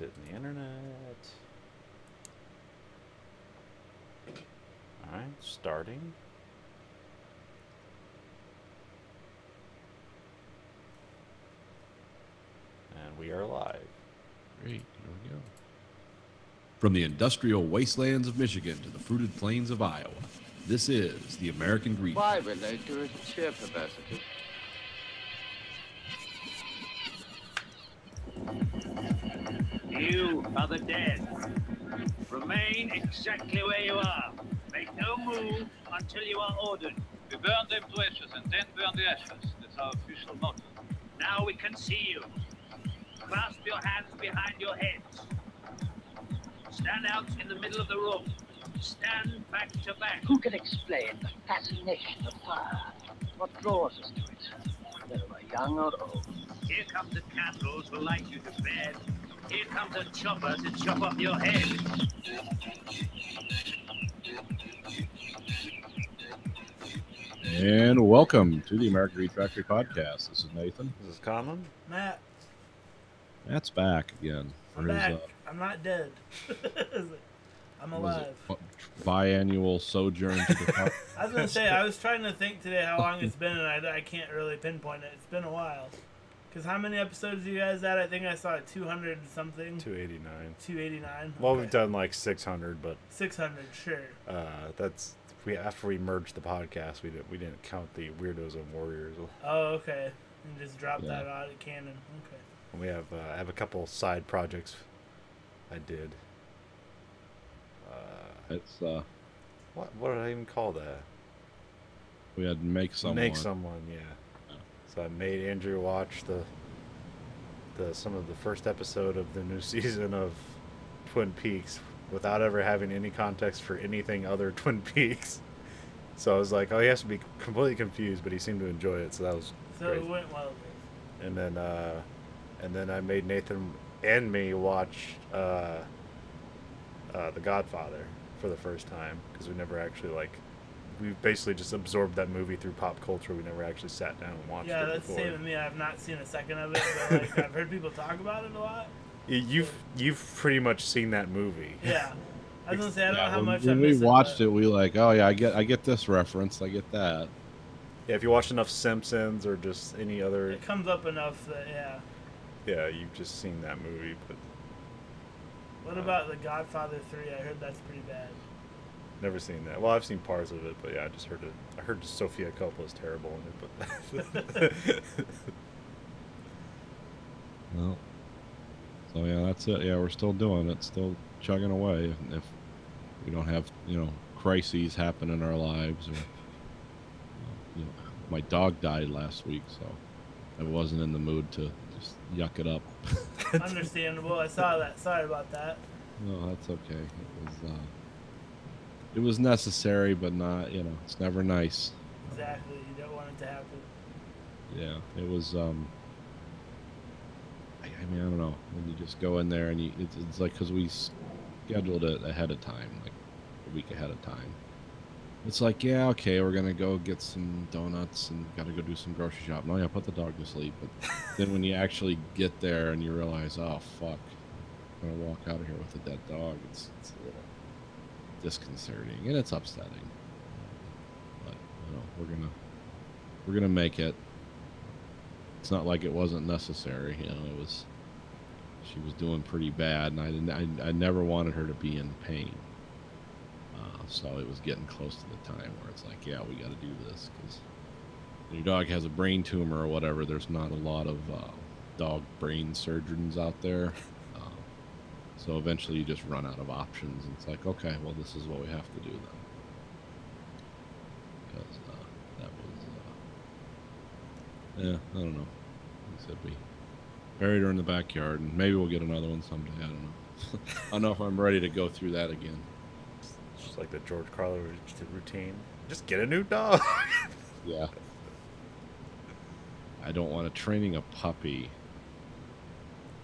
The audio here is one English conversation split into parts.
hitting the internet. Alright, starting. And we are live. Great, here we go. From the industrial wastelands of Michigan to the fruited plains of Iowa, this is the American Greed. Why relate to its sheer perversity? You are the dead. Remain exactly where you are. Make no move until you are ordered. We burn them to ashes and then burn the ashes. That's our official motto. Now we can see you. Clasp your hands behind your heads. Stand out in the middle of the room. Stand back to back. Who can explain the fascination of fire? What draws us to it, whether we're young or old? Here come the candles to light you to bed. Here comes a chopper to chop off your head. And welcome to the American Greed Factory podcast. This is Nathan. This is Conlon. Matt, Matt's back again. I'm back. I'm not dead. I'm alive. Biannual sojourn to the park. I was going to say, I was trying to think today how long it's been, and I can't really pinpoint it. It's been a while. Because how many episodes are you guys at? I think I saw 200 something. 289. 289. Well, okay. we've done like 600, but 600, sure. that's after we merged the podcast. We didn't count the Weirdos and Warriors. Oh, okay. And just drop that out of canon. Okay. And we have I have a couple side projects I did. It's What did I even call that? we had to make someone. Make someone, yeah. So I made Andrew watch some of the first episode of the new season of Twin Peaks without ever having any context for anything other Twin Peaks. So I was like, oh, he has to be completely confused, but he seemed to enjoy it, so that was great. It went well. And then I made Nathan and me watch The Godfather for the first time, because we never actually we basically just absorbed that movie through pop culture. We never actually sat down and watched it before. Yeah, that's the same with me. I've not seen a second of it, but I've heard people talk about it a lot. You've pretty much seen that movie. Yeah. I was going to say, I don't know how much when I we missed watched it, we like, oh yeah, I get this reference, I get that. Yeah, if you watch enough Simpsons or just any other... It comes up enough that, yeah. Yeah, you've just seen that movie, but... What about The Godfather 3? I heard that's pretty bad. Never seen that. Well, I've seen parts of it, but yeah, I just heard it. I heard Sofia Coppola's terrible in it, but... Well, so yeah, that's it. Yeah, we're still doing it, still chugging away. If we don't have, crises happen in our lives, or my dog died last week, so I wasn't in the mood to just yuck it up. Understandable. I saw that. Sorry about that. No, that's okay. It was necessary, but not, it's never nice. Exactly. You don't want it to happen. Yeah, it was, I don't know. When you just go in there and it's like, because we scheduled it ahead of time, like a week ahead of time. It's like, yeah, okay, we're going to go get some donuts and got to go do some grocery shopping. Oh, yeah, put the dog to sleep. But then when you actually get there and you realize, oh, fuck, I'm going to walk out of here with a dead dog, it's a little disconcerting and it's upsetting. But, we're going to make it. It's not like it wasn't necessary, she was doing pretty bad, and I never wanted her to be in pain. So it was getting close to the time where it's like, yeah, we got to do this, because when your dog has a brain tumor or whatever, there's not a lot of dog brain surgeons out there. So eventually you just run out of options, and it's like, okay, well, this is what we have to do then. Because that was, I don't know. He said we buried her in the backyard, and maybe we'll get another one someday. I don't know. I don't know if I'm ready to go through that again. Just like the George Carlin routine. Just get a new dog. Yeah. I don't want to training a puppy,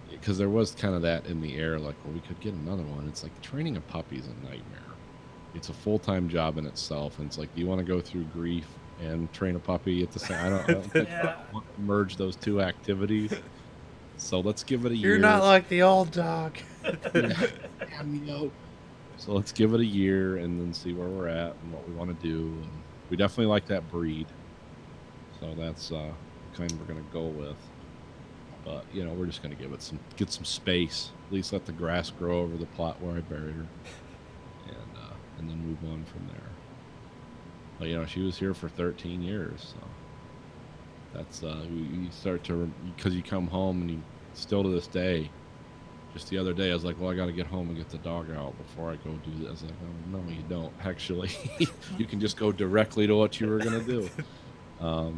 because there was kind of that in the air, like, well, we could get another one. It's like training a puppy is a nightmare. It's a full-time job in itself, and it's like, do you want to go through grief and train a puppy at the same? I don't think I want to merge those two activities. So let's give it a year. You're not like the old dog. Damn you. So let's give it a year and then see where we're at and what we want to do. And we definitely like that breed. So that's kind we're going to go with. But, you know, we're just going to give it get some space. At least let the grass grow over the plot where I buried her. And then move on from there. But, you know, she was here for 13 years. So that's, you start to, because you come home and you still to this day, just the other day, I was like, well, I got to get home and get the dog out before I go do this. I was like, oh, no, you don't. Actually, you can just go directly to what you were going to do. So,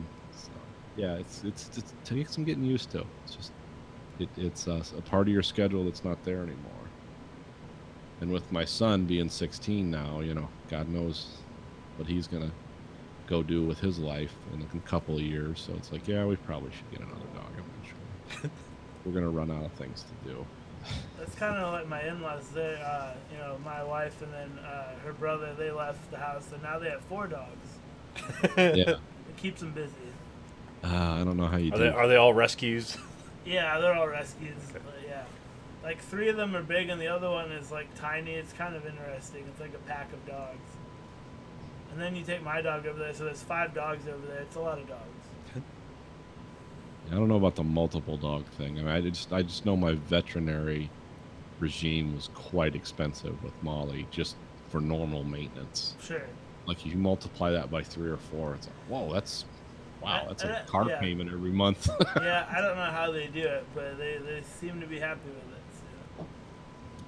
yeah, it's take some getting used to. It's just, it's a part of your schedule that's not there anymore. And with my son being 16 now, you know, God knows what he's going to go do with his life in a couple of years. So it's like, yeah, we probably should get another dog eventually. We're going to run out of things to do. That's kind of like my in-laws. They, you know, my wife and then her brother, they left the house, and now they have 4 dogs. Yeah. It keeps them busy. I don't know how you do. Are they all rescues? Yeah, they're all rescues. But yeah, like 3 of them are big, and the other one is like tiny. It's kind of interesting. It's like a pack of dogs. And then you take my dog over there, so there's 5 dogs over there. It's a lot of dogs. I don't know about the multiple dog thing. I mean, I just know my veterinary regime was quite expensive with Molly, just for normal maintenance. Sure. Like you multiply that by 3 or 4, it's like, whoa, that's a car yeah. payment every month. Yeah, I don't know how they do it, but they seem to be happy with it. So.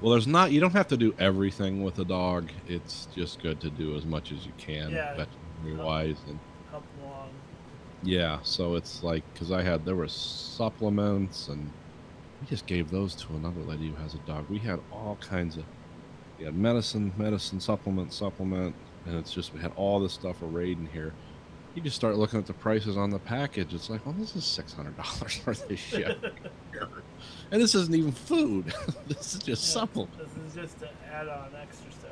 Well, you don't have to do everything with a dog. It's just good to do as much as you can, veterinary wise, and help them along. Yeah, so it's like, because there were supplements, and we just gave those to another lady who has a dog. We had all kinds of, we had medicine, supplement, and it's just, we had all this stuff arrayed in here. You just start looking at the prices on the package. It's like, well, this is $600 worth of shit. And this isn't even food. This is just supplement. This is just to add on extra stuff.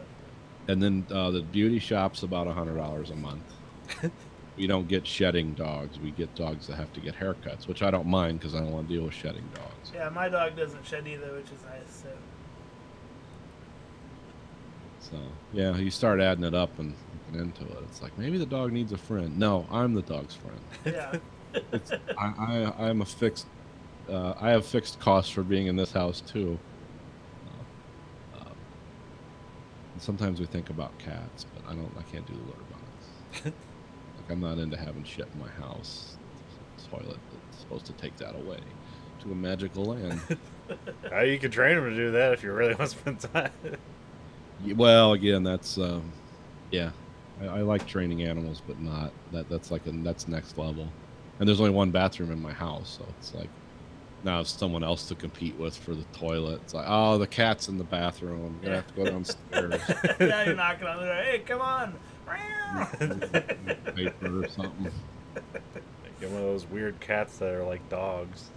And then the beauty shop's about $100 a month. We don't get shedding dogs. We get dogs that have to get haircuts, which I don't mind because I don't want to deal with shedding dogs. Yeah, my dog doesn't shed either, which is nice. So yeah, you start adding it up and looking into it. It's like, maybe the dog needs a friend. No, I'm the dog's friend. Yeah. I'm a fixed. I have fixed costs for being in this house too. And sometimes we think about cats, but I can't do the litter box. Like, I'm not into having shit in my house. The toilet that's supposed to take that away to a magical land. You can train them to do that if you really want to spend time. Well, again, that's yeah. I like training animals, but not that's next level. And there's only one bathroom in my house, so it's like now it's someone else to compete with for the toilet. It's like, oh, the cat's in the bathroom. I'm gonna have to go downstairs. Yeah, you're knocking on the door. Hey, come on. Paper or something. Get one of those weird cats that are like dogs.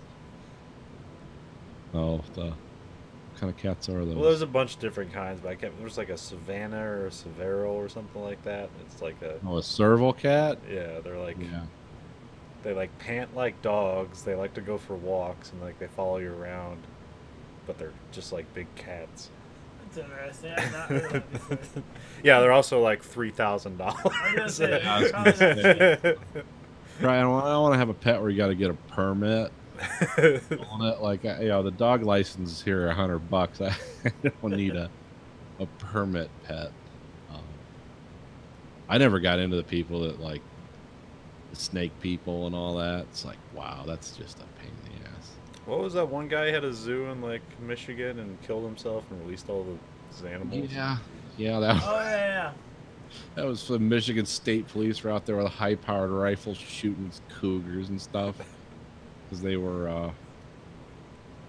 Oh, what kind of cats are those? Well, there's a bunch of different kinds, but there's like a Savannah or a Severo or something like that. It's like a serval cat? Yeah, they're like, yeah. They like pant like dogs. They like to go for walks and like they follow you around, but they're just like big cats. That's interesting. I've not heard of that before. Yeah, they're also like $3,000. Right, I don't want to have a pet where you got to get a permit. Like, the dog license is here $100. I don't need a permit pet. I never got into the people that like the snake people and all that. It's like, wow, that's just a pain in the ass. What was that one guy who had a zoo in like Michigan and killed himself and released all the animals? Yeah, that. Oh yeah. That was the Michigan State Police were out there with high-powered rifles shooting cougars and stuff. Because they were,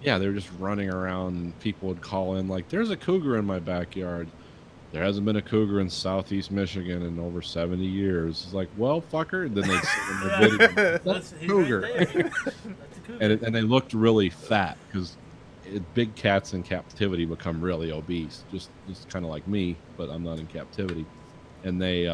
they were just running around, and people would call in like, "There's a cougar in my backyard." There hasn't been a cougar in southeast Michigan in over 70 years. It's like, well, fucker. And then they'd see in the video, that's a cougar. Right there. That's a cougar. And they looked really fat because big cats in captivity become really obese, just kind of like me, but I'm not in captivity. And they,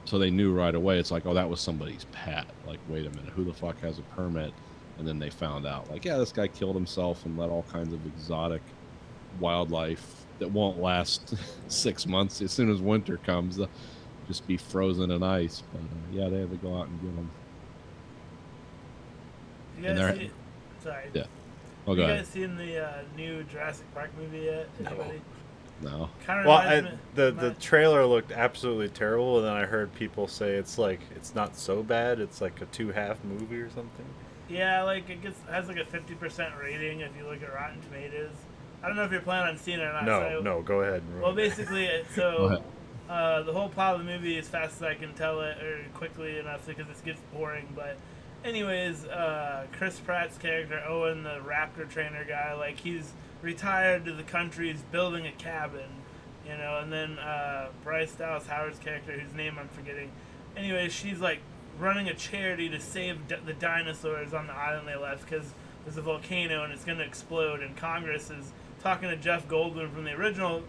so they knew right away. It's like, oh, that was somebody's pet. Like, wait a minute, who the fuck has a permit And then they found out, like, yeah, this guy killed himself and let all kinds of exotic wildlife that won't last 6 months. As soon as winter comes, they'll just be frozen in ice. But yeah, they had to go out and get them. You And guys they're- see, sorry. Yeah. Oh, You go guys ahead. seen the new Jurassic Park movie yet? Anybody? No. Kind of Well, reminds me. the trailer looked absolutely terrible, and then I heard people say it's not so bad. It's like a 2.5 movie or something. Yeah, like it has like a 50% rating if you look at Rotten Tomatoes. I don't know if you're planning on seeing it or not. No, go ahead. And Well, ruin it. basically, Go the whole plot of the movie, as fast as I can tell it, or quickly enough, because it gets boring. But, anyways, Chris Pratt's character, Owen, the raptor trainer guy, like he's retired to the country, he's building a cabin, you know. And then Bryce Dallas Howard's character, whose name I'm forgetting. Anyways, she's like running a charity to save the dinosaurs on the island they left because there's a volcano and it's going to explode. And Congress is talking to Jeff Goldblum from the original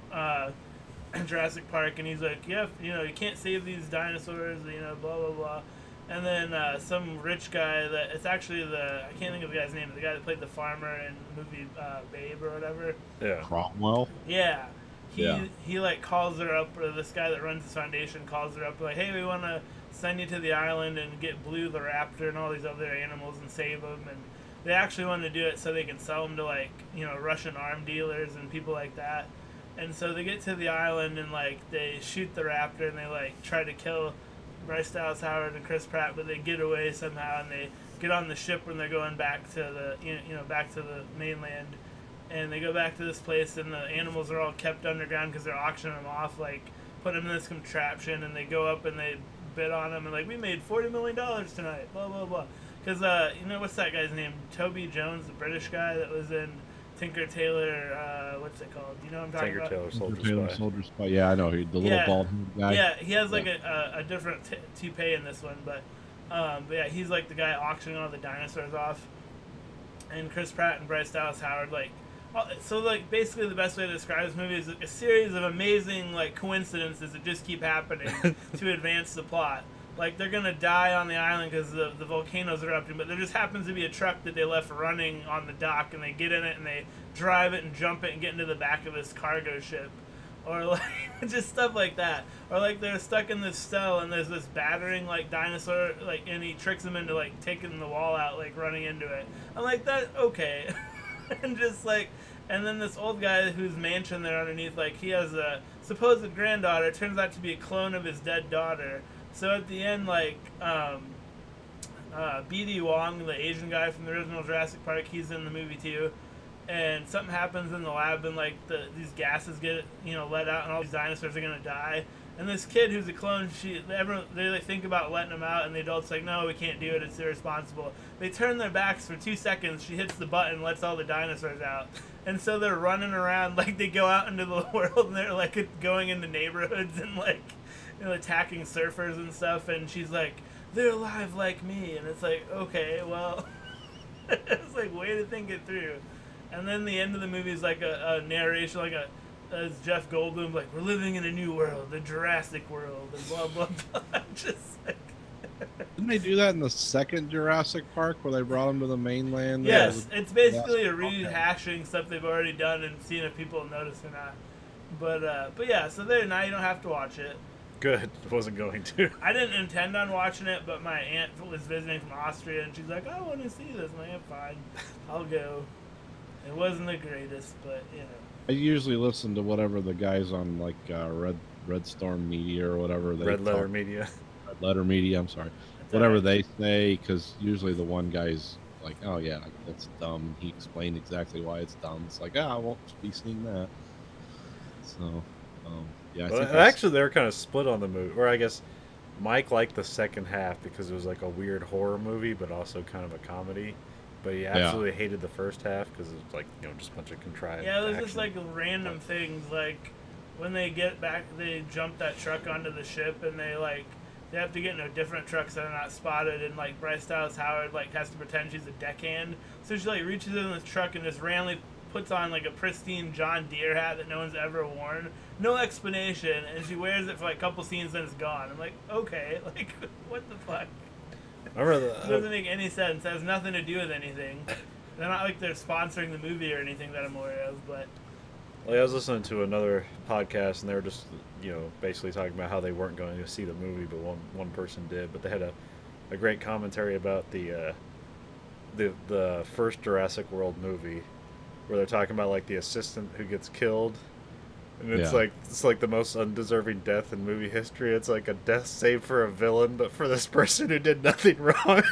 Jurassic Park, and he's like, yeah, you know, you can't save these dinosaurs, you know, blah, blah, blah. And then some rich guy that, it's actually I can't think of the guy's name, the guy that played the farmer in the movie Babe or whatever. Yeah. Cromwell. Yeah. Yeah. He like calls her up, or this guy that runs his foundation calls her up, like, hey, we want to send you to the island and get Blue the raptor and all these other animals and save them. And they actually want to do it so they can sell them to, like, you know, Russian arm dealers and people like that. And so they get to the island and, like, they shoot the raptor and they, like, try to kill Bryce Dallas Howard and Chris Pratt, but they get away somehow and they get on the ship when they're going back to the, you know, back to the mainland. And they go back to this place and the animals are all kept underground because they're auctioning them off, like, put them in this contraption, and they go up and they bid on them and, like, we made $40 million tonight, blah, blah, blah. Because, you know, what's that guy's name? Toby Jones, the British guy that was in Tinker Tailor, what's it called? You know what I'm talking Tinker about? Tailor Soldier Tailor Spy. Soldier Spy. Yeah, I know. The little bald guy. Yeah, he has, like, a different toupee in this one, but yeah, he's, like, the guy auctioning all the dinosaurs off. And Chris Pratt and Bryce Dallas Howard, like, so, like, basically the best way to describe this movie is a series of amazing, like, coincidences that just keep happening to advance the plot. Like, they're gonna die on the island because the volcano's erupting, but there just happens to be a truck that they left running on the dock, and they get in it and they drive it and jump it and get into the back of this cargo ship. Or, like, just stuff like that. Or, like, they're stuck in this cell and there's this battering, like, dinosaur, like, and he tricks them into, like, taking the wall out, like, running into it. I'm like, that, okay. And just, like, and then this old guy whose mansion they're underneath, like, he has a supposed granddaughter, turns out to be a clone of his dead daughter. So at the end, like, B.D. Wong, the Asian guy from the original Jurassic Park, he's in the movie too. And something happens in the lab, and, like, these gases get, you know, let out, and all these dinosaurs are gonna die. And this kid who's a clone, they like, think about letting him out, and the adult's like, no, we can't do it, it's irresponsible. They turn their backs for 2 seconds, she hits the button, lets all the dinosaurs out. And so they're running around, like, they go out into the world, and they're, like, going into neighborhoods and, like, you know, attacking surfers and stuff, and she's like, they're alive like me. And it's like, okay, well, it's like, way to think it through. And then the end of the movie is like a narration, like as Jeff Goldblum, like, we're living in a new world, the Jurassic world, and blah, blah, blah. Just like... Didn't they do that in the second Jurassic Park where they brought them to the mainland? Yes, it's basically a Okay. rehashing stuff they've already done and seeing if people notice or not. But yeah, so there, now you don't have to watch it. Good. Wasn't going to. I didn't intend on watching it, but my aunt was visiting from Austria, and she's like, I want to see this. I'm like, yeah, fine, I'll go. It wasn't the greatest, but, you know. I usually listen to whatever the guys on, like, Red Storm Media or whatever. Red Letter Media. Red Letter Media, I'm sorry. That's Whatever all right. they say, because usually the one guy's like, oh yeah, that's dumb. He explained exactly why it's dumb. It's like, I won't be seeing that. So, yeah. I Well, think that's- actually, they're kind of split on the movie. Or I guess Mike liked the second half because it was like a weird horror movie, but also kind of a comedy. But he absolutely hated the first half because it was like, you know, just a bunch of contrived Yeah, there's just, action. like, random things, like, when they get back, they jump that truck onto the ship, and they have to get in a different truck so they're not spotted, and, like, Bryce Dallas Howard, like, has to pretend she's a deckhand. So she, like, reaches in the truck and just randomly puts on, like, a pristine John Deere hat that no one's ever worn. No explanation, and she wears it for, like, a couple scenes and it's gone. I'm like, okay, like, what the fuck? Remember It doesn't make any sense. It has nothing to do with anything. They're not like they're sponsoring the movie or anything that I'm aware of, but Like, I was listening to another podcast, and they were just, basically talking about how they weren't going to see the movie, but one person did. But they had a great commentary about the first Jurassic World movie, where they're talking about like the assistant who gets killed, and it's like the most undeserving death in movie history. It's like a death saved for a villain, but for this person who did nothing wrong.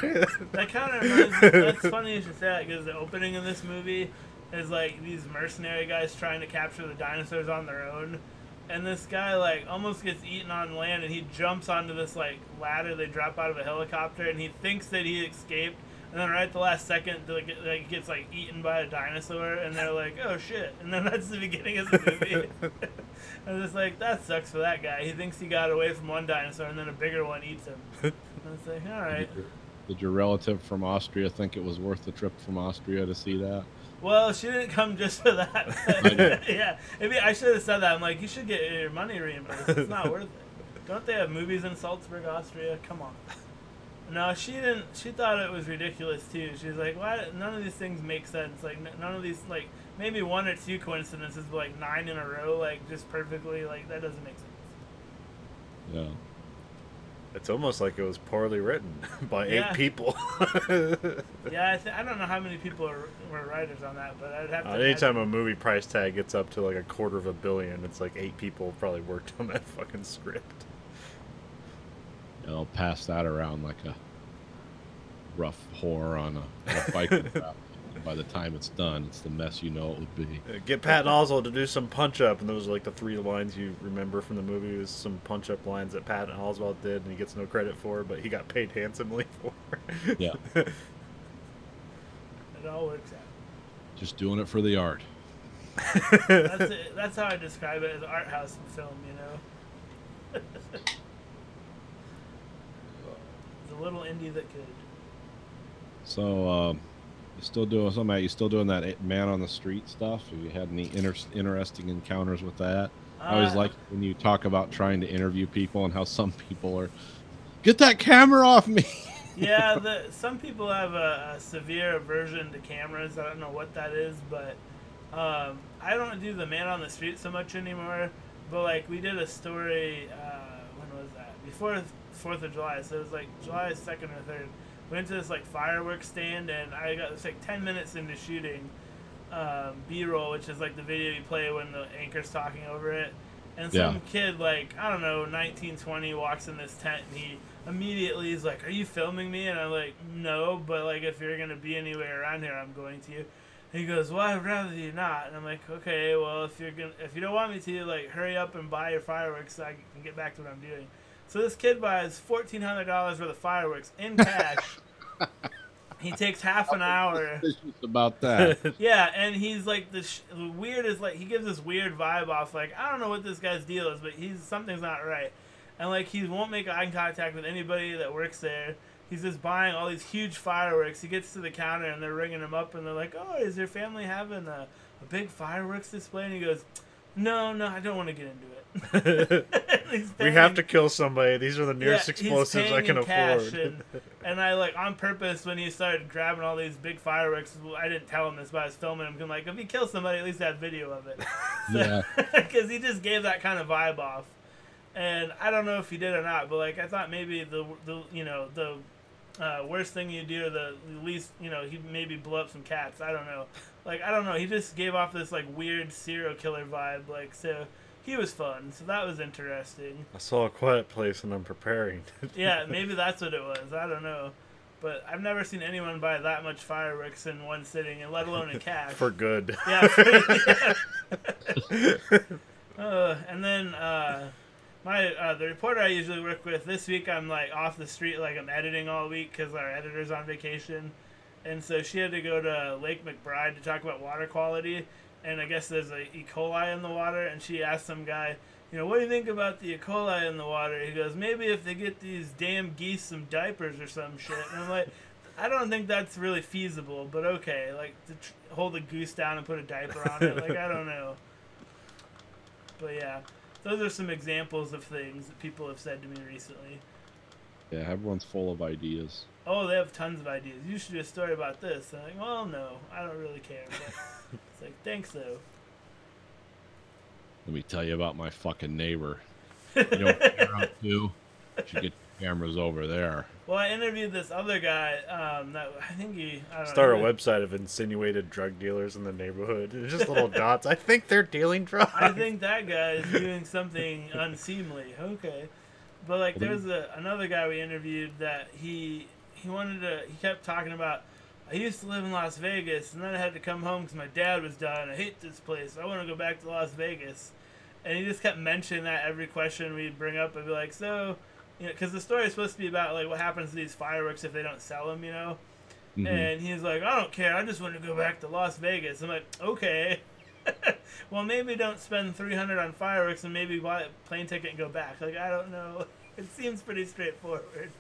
that kind of reminds me. That's funny you should say that, because the opening of this movie is like these mercenary guys trying to capture the dinosaurs on their own, and this guy like almost gets eaten on land, and he jumps onto this like ladder they drop out of a helicopter, and he thinks that he escaped, and then right at the last second like gets like eaten by a dinosaur, and they're like, oh shit, and then that's the beginning of the movie. And it's like, that sucks for that guy. He thinks he got away from one dinosaur, and then a bigger one eats him. And it's like, all right. Did your relative from Austria think it was worth the trip from Austria to see that? Well, she didn't come just for that. Yeah, maybe I should have said that. I'm like, you should get your money reimbursed. It's not worth it. Don't they have movies in Salzburg, Austria? Come on. No, she didn't. She thought it was ridiculous too. She was like, "Why? None of these things make sense. Like, none of these, like, maybe one or two coincidences, but like 9 in a row, like just perfectly, like that doesn't make sense." Yeah. It's almost like it was poorly written by 8 people. Yeah, I don't know how many people were writers on that, but I'd have to. Anytime a movie price tag gets up to like $250 million, it's like 8 people probably worked on that fucking script. They'll pass that around like a rough whore on a biking route. By the time it's done, it's the mess you know it would be. Get Patton Oswalt to do some punch-up, and those are like the 3 lines you remember from the movie. Was some punch-up lines that Patton Oswalt did, and he gets no credit for, but he got paid handsomely for. Yeah. It all works out. Just doing it for the art. That's it. That's how I describe it, as art house film, you know. It's a little indie that could. So, you still doing something? You still doing that man on the street stuff? Have you had any interesting encounters with that? I always like when you talk about trying to interview people and how some people are, get that camera off me. Yeah, some people have a severe aversion to cameras. I don't know what that is, but I don't do the man on the street so much anymore. But like, we did a story. When was that? Before 4th of July, so it was like July 2nd or 3rd. Went to this like fireworks stand, and I got it's like 10 minutes into shooting B-roll, which is like the video you play when the anchor's talking over it. And some kid, like, I don't know, 19, 20, walks in this tent, and he immediately is like, "Are you filming me?" And I'm like, "No, but like if you're gonna be anywhere around here, I'm going to." And he goes, "Well, I'd rather you not." And I'm like, "Okay, well if you don't want me to, like, hurry up and buy your fireworks so I can get back to what I'm doing." So this kid buys $1,400 worth of fireworks in cash. He takes half an hour. About that. Yeah, and he's like the weird is like he gives this weird vibe off. Like, I don't know what this guy's deal is, but something's not right. And like he won't make eye contact with anybody that works there. He's just buying all these huge fireworks. He gets to the counter and they're ringing him up and they're like, "Oh, is your family having a big fireworks display?" And he goes, No, I don't want to get into it. We have to kill somebody. These are the nearest explosives I can afford. And I, like, on purpose, when he started grabbing all these big fireworks, I didn't tell him this, but I was filming him. I'm like, if he kills somebody, at least have video of it. Yeah. Because he just gave that kind of vibe off. And I don't know if he did or not, but, like, I thought maybe the worst thing you do, the least, he maybe blew up some cats. I don't know. Like, I don't know. He just gave off this, like, weird serial killer vibe. Like, so he was fun. So that was interesting. I saw A Quiet Place and I'm preparing. Yeah, maybe that's what it was. I don't know. But I've never seen anyone buy that much fireworks in one sitting, and let alone in cash. For good. Yeah. And then the reporter I usually work with, this week I'm, like, off the street, like, I'm editing all week because our editor's on vacation. And so she had to go to Lake McBride to talk about water quality. And I guess there's a E. coli in the water. And she asked some guy, what do you think about the E. coli in the water? He goes, maybe if they get these damn geese some diapers or some shit. And I'm like, I don't think that's really feasible. But okay, like, to hold a goose down and put a diaper on it. Like, I don't know. But yeah, those are some examples of things that people have said to me recently. Yeah, everyone's full of ideas. Oh, they have tons of ideas. You should do a story about this. And I'm like, well, no, I don't really care. But it's like, thanks though. Let me tell you about my fucking neighbor. You know what they're up to? You should get your cameras over there. Well, I interviewed this other guy. That I think I don't Start a know. website of insinuated drug dealers in the neighborhood. It's just little dots. I think they're dealing drugs. I think that guy is doing something unseemly. Okay, but like, there's another guy we interviewed that he kept talking about. I used to live in Las Vegas, and then I had to come home because my dad was dying. I hate this place. I want to go back to Las Vegas. And he just kept mentioning that every question we'd bring up. I'd be like, so, you know, because the story is supposed to be about like what happens to these fireworks if they don't sell them, you know. Mhm. And he's like, I don't care. I just want to go back to Las Vegas. I'm like, okay. Well, maybe don't spend $300 on fireworks and maybe buy a plane ticket and go back. Like, I don't know. It seems pretty straightforward.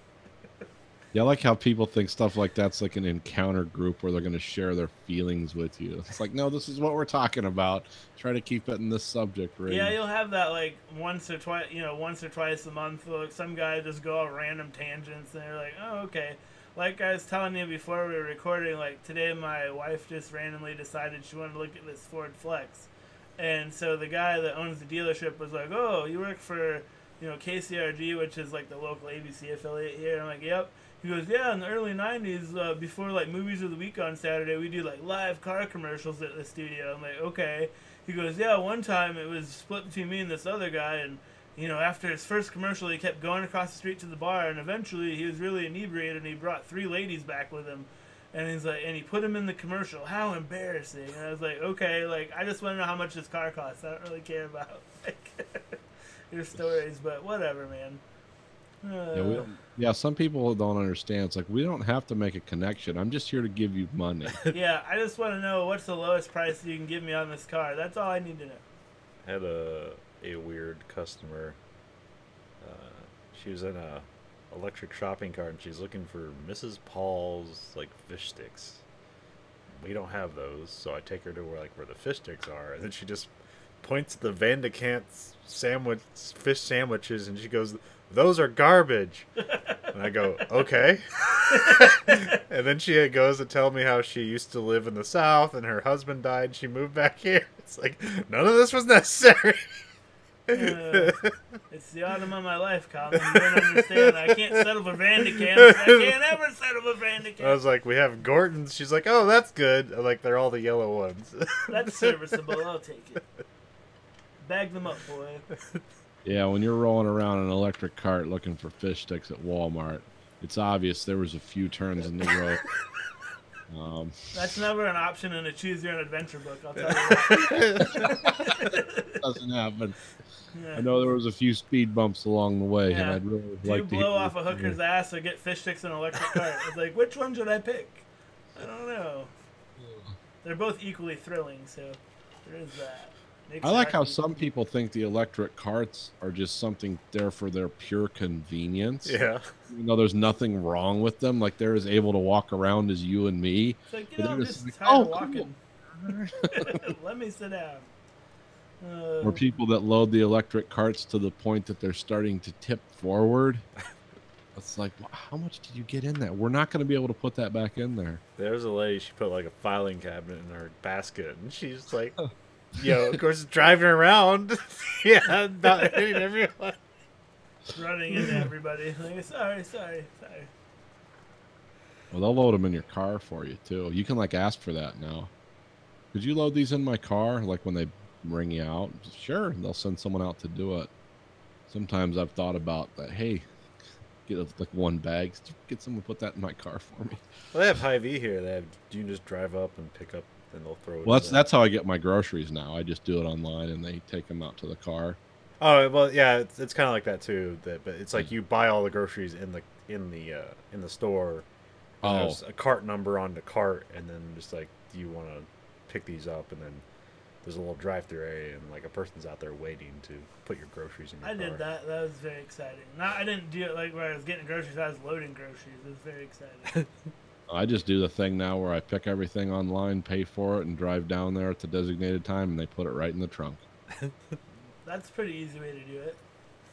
Yeah, I like how people think stuff like that's like an encounter group where they're going to share their feelings with you. It's like, no, this is what we're talking about. Try to keep it in this subject range. Yeah, you'll have that like once or twice a month. Like some guy just go on random tangents, and they're like, "Oh, okay." Like I was telling you before we were recording, like today my wife just randomly decided she wanted to look at this Ford Flex, and so the guy that owns the dealership was like, "Oh, you work for, you know, KCRG, which is like the local ABC affiliate here." And I'm like, "Yep." He goes, yeah, in the early 90s, before, like, Movies of the Week on Saturday, we do, like, live car commercials at the studio. I'm like, okay. He goes, yeah, one time it was split between me and this other guy, and, you know, after his first commercial, he kept going across the street to the bar, and eventually he was really inebriated, and he brought 3 ladies back with him. And he's like, and he put him in the commercial. How embarrassing. And I was like, okay, like, I just want to know how much this car costs. I don't really care about, like, your stories, but whatever, man. Yeah, some people don't understand. It's like, we don't have to make a connection. I'm just here to give you money. Yeah, I just want to know what's the lowest price you can give me on this car. That's all I need to know. I had a weird customer. She was in a electric shopping cart, and she's looking for Mrs. Paul's like fish sticks. We don't have those, so I take her to where the fish sticks are, and then she just points at the Van de Kamp's fish sandwiches, and she goes, "Those are garbage." And I go, okay. And then she goes to tell me how she used to live in the South and her husband died and she moved back here. It's like, none of this was necessary. It's the autumn of my life, Colin. You don't understand. I can't settle for Van de Kamp's. I can't ever settle for Van de Kamp's. I was like, we have Gordon's. She's like, oh, that's good. I'm like, they're all the yellow ones. That's serviceable. I'll take it. Bag them up, boy. Yeah, when you're rolling around an electric cart looking for fish sticks at Walmart, it's obvious there was a few turns in the road. That's never an option in a Choose Your Own Adventure book, I'll tell you that. Doesn't happen. Yeah. I know there was a few speed bumps along the way, and Yeah. I'd really Do like you to blow hear off a hooker's ass or get fish sticks in an electric cart? It's like, which one should I pick? I don't know. They're both equally thrilling, so there is that. Makes I like how it some people think the electric carts are just something there for their pure convenience. Yeah. Even though there's nothing wrong with them, like they're as able to walk around as you and me. It's like, you But know, they're I'm just just like, tired of "Oh, walking. Let me sit down. Or people that load the electric carts to the point that they're starting to tip forward. It's like, how much did you get in that? We're not going to be able to put that back in there. There was a lady, she put like a filing cabinet in her basket, and she's like, you know, of course, driving around. Yeah, about hitting everyone. Running into everybody. Like, sorry. Well, they'll load them in your car for you, too. You can, like, ask for that now. Could you load these in my car, like, when they bring you out? Sure, they'll send someone out to do it. Sometimes I've thought about that. Hey, get like one bag. Get someone to put that in my car for me. Well, they have Hy-Vee here. You can just drive up and pick up, and they'll throw it. Well, in that's how I get my groceries now. I just do it online, and they take them out to the car. Oh well, yeah, it's kind of like that too. But it's like you buy all the groceries in the store. And there's a cart number on the cart, and then just like, do you want to pick these up? And then there's a little drive-through area, and like a person's out there waiting to put your groceries in your car. I did that. That was very exciting. I didn't do it like where I was getting groceries. I was loading groceries. It was very exciting. I just do the thing now where I pick everything online, pay for it, and drive down there at the designated time, and they put it right in the trunk. That's a pretty easy way to do it.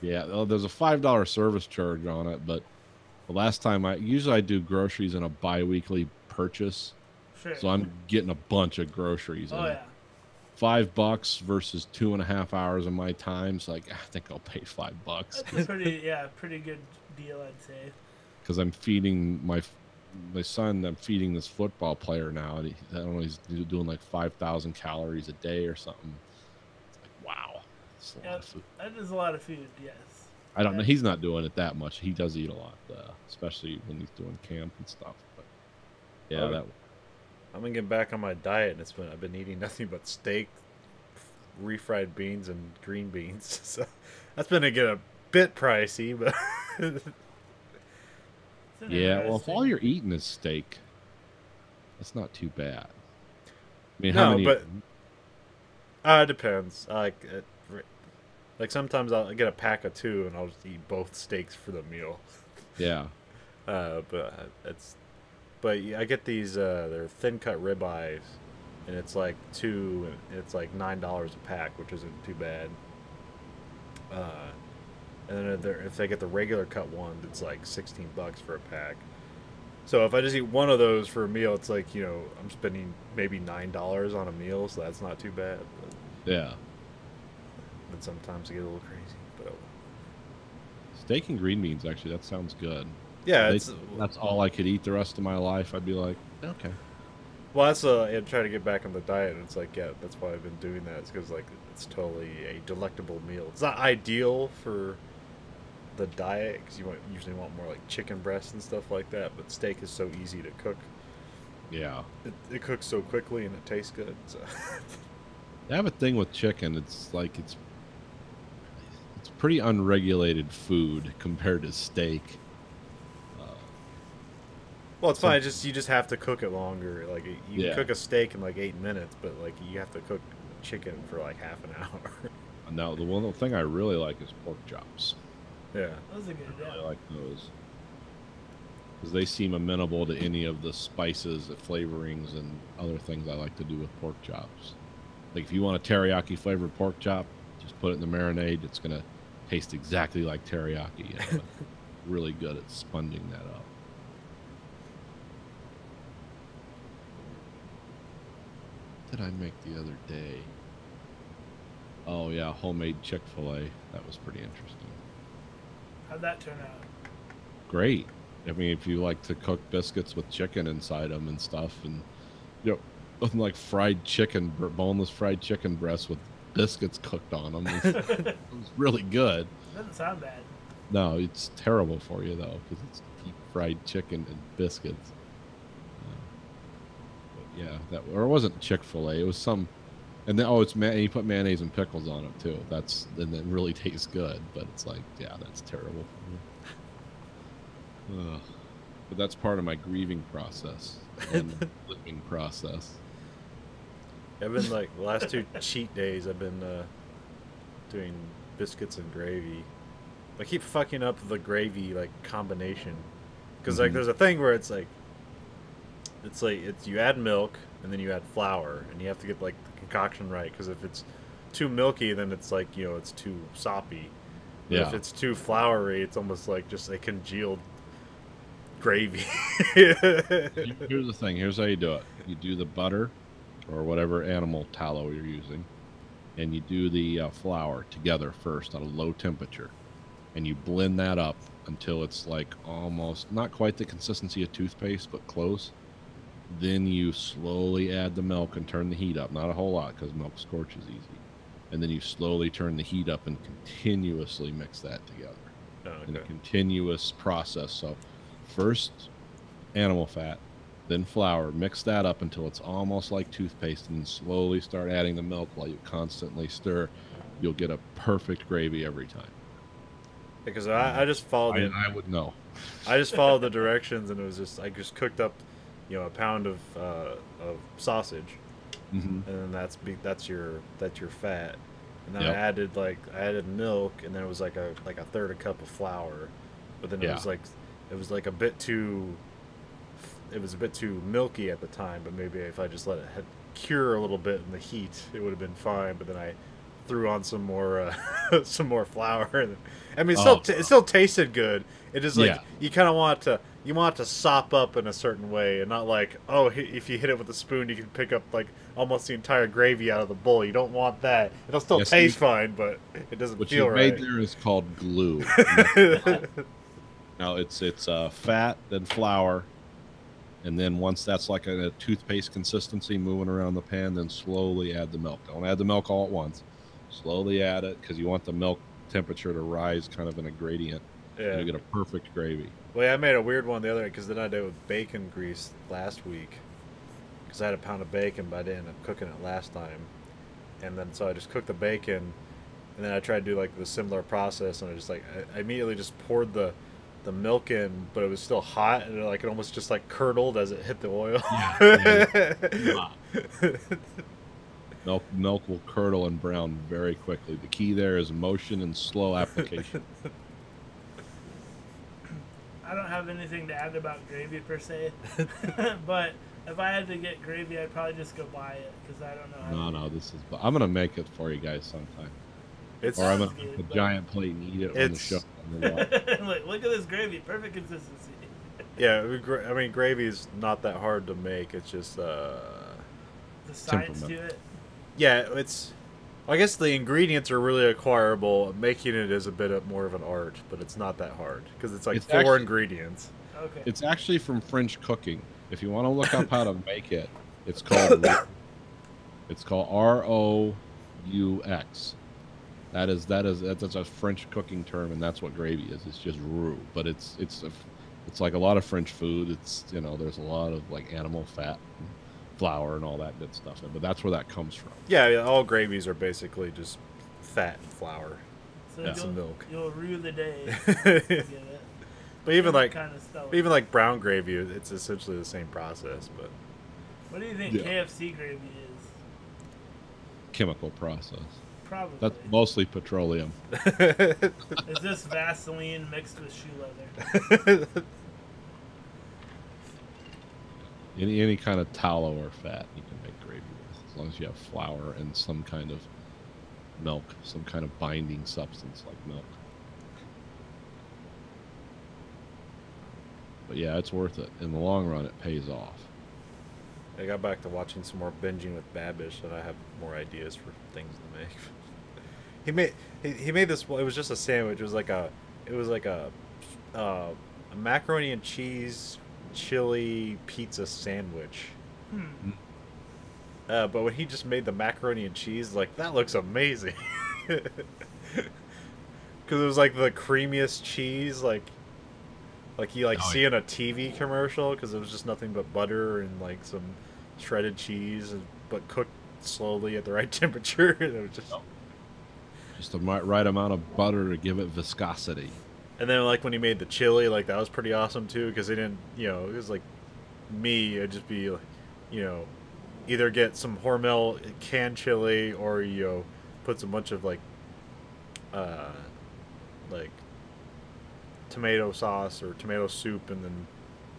Yeah, there's a $5 service charge on it, but The last time usually I do groceries in a bi-weekly purchase, Sure. so I'm getting a bunch of groceries. Oh and yeah. $5 versus 2.5 hours of my time. So like, I think I'll pay $5 That's a pretty good deal, I'd say. because I'm feeding my son. I'm feeding this football player now, and I don't know, he's doing like 5,000 calories a day or something. It's like, wow, that's a lot of food. That is a lot of food. Yes. I don't know. He's not doing it that much. He does eat a lot, especially when he's doing camp and stuff. But yeah, I'm gonna get back on my diet, and I've been eating nothing but steak, refried beans, and green beans. So that's been a bit pricey, but yeah. Well, if all you're eating is steak, that's not too bad. I mean, no, but it depends. Like sometimes I'll get a pack of 2, and I'll just eat both steaks for the meal. Yeah. But I get these they're thin cut ribeyes, and it's like 2, and it's like $9 a pack, which isn't too bad. And then if they get the regular cut one, it's like $16 for a pack. So if I just eat one of those for a meal, it's like, I'm spending maybe $9 on a meal, so that's not too bad. But yeah. then sometimes I get a little crazy. But Steak and green beans, actually, that sounds good. yeah, That's all I could eat the rest of my life. I'd be like, okay. well, that's I try to get back on the diet, and it's like, yeah, that's why I've been doing that. It's because like it's totally a delectable meal. It's not ideal for the diet because you usually want more like chicken breasts and stuff like that. But steak is so easy to cook. Yeah. It cooks so quickly and it tastes good. So. I have a thing with chicken. It's like it's pretty unregulated food compared to steak. Well, it's fine. You just have to cook it longer. Like you can cook a steak in like 8 minutes, but like you have to cook chicken for like half an hour. Now, the one thing I really like is pork chops. Yeah, Those are good. I like those because they seem amenable to any of the spices, the flavorings, and other things I like to do with pork chops. Like if you want a teriyaki flavored pork chop, just put it in the marinade. It's gonna taste exactly like teriyaki. Really good at sponging that up. What did I make the other day? Oh yeah, homemade Chick-fil-A. That was pretty interesting. How'd that turn out? Great. I mean, if you like to cook biscuits with chicken inside them and stuff, and nothing like fried chicken, boneless fried chicken breasts with biscuits cooked on them. It was really good. Doesn't sound bad. No, it's terrible for you though, because it's deep fried chicken and biscuits. But yeah, or it wasn't Chick-fil-A. It was some, and then it's you put mayonnaise and pickles on it too. And it really tastes good, but it's like, yeah, that's terrible for me. But that's part of my grieving process and living process. I've been like the last 2 cheat days. I've been doing biscuits and gravy. I keep fucking up the gravy like combination because like there's a thing where it's you add milk and then you add flour and you have to get like the concoction right because if it's too milky then it's like it's too soppy. But if it's too floury, it's almost like just a congealed gravy. Here's the thing. Here's how you do it. You do the butter or whatever animal tallow you're using, and you do the flour together first at a low temperature, and you blend that up until it's like almost not quite the consistency of toothpaste, but close. Then you slowly add the milk and turn the heat up. Not a whole lot because milk scorches easy. And then you slowly turn the heat up and continuously mix that together. Oh, okay. In a continuous process. So first animal fat, then flour. Mix that up until it's almost like toothpaste, and then slowly start adding the milk while you constantly stir. You'll get a perfect gravy every time. Because I just followed I would know. I just followed the directions, and I just cooked up, a pound of sausage, and then that's your fat, and then I added milk, and then it was like a third a cup of flour, but then it was like a bit too milky at the time, but maybe if I just let it cure a little bit in the heat, it would have been fine. But then I threw on some more some more flour. I mean, it still tasted good. It is like Yeah. you kind of want it to sop up in a certain way, and not like, oh, if you hit it with a spoon, you can pick up like almost the entire gravy out of the bowl. You don't want that. It'll still Yes, taste fine, but it doesn't What feel you right. made there is called glue. Now it's fat, then flour, and then once that's like a toothpaste consistency moving around the pan, then slowly add the milk. Don't add the milk all at once. Slowly add it because you want the milk temperature to rise kind of in a gradient. Yeah. You get a perfect gravy. Well, yeah, I made a weird one the other day because then I did it with bacon grease last week. Because I had a pound of bacon, but I didn't end up cooking it last time. And then so I just cooked the bacon, and then I tried to do like the similar process, and I immediately just poured the milk in, but it was still hot, and it almost just like curdled as it hit the oil. Milk will curdle and brown very quickly. The key there is motion and slow application. I don't have anything to add about gravy per se, but if I had to get gravy, I'd probably just go buy it because I don't know. No, I'm gonna make it for you guys sometime. Or I'm gonna make a giant plate and eat it on the show. Like, look at this gravy, perfect consistency. Yeah, I mean, gravy is not that hard to make. It's just the science to it. Yeah, I guess the ingredients are really acquirable. Making it is a bit more of an art, but it's not that hard because it's like four ingredients. Okay. It's actually from French cooking. If you want to look up how to make it, it's called ROUX. That's a French cooking term, and that's what gravy is. It's just roux, but it's like a lot of French food. It's there's a lot of like animal fat, and flour, and all that good stuff. But that's where that comes from. Yeah, all gravies are basically just fat and flour. So and some milk. You'll rue the day. Get it. But even Kind of brown gravy, it's essentially the same process. But what do you think KFC gravy is? Chemical process. Probably. That's mostly petroleum. Is this Vaseline mixed with shoe leather? Any kind of tallow or fat you can make gravy with, as long as you have flour and some kind of milk, some kind of binding substance like milk. But yeah, it's worth it. In the long run, it pays off. I got back to watching some more binging with Babish, and I have more ideas for things to make. he made this. It was just a sandwich. It was like a macaroni and cheese chili pizza sandwich. But when he just made the macaroni and cheese, like, that looks amazing. Because it was like the creamiest cheese, like you see in a TV commercial, because it was just nothing but butter and like some shredded cheese, but cooked slowly at the right temperature. And it was just the right amount of butter to give it viscosity. And then like when he made the chili, like that was pretty awesome too, because they didn't, it was like me, I'd just be, either get some Hormel canned chili or put some bunch of like tomato sauce or tomato soup, and then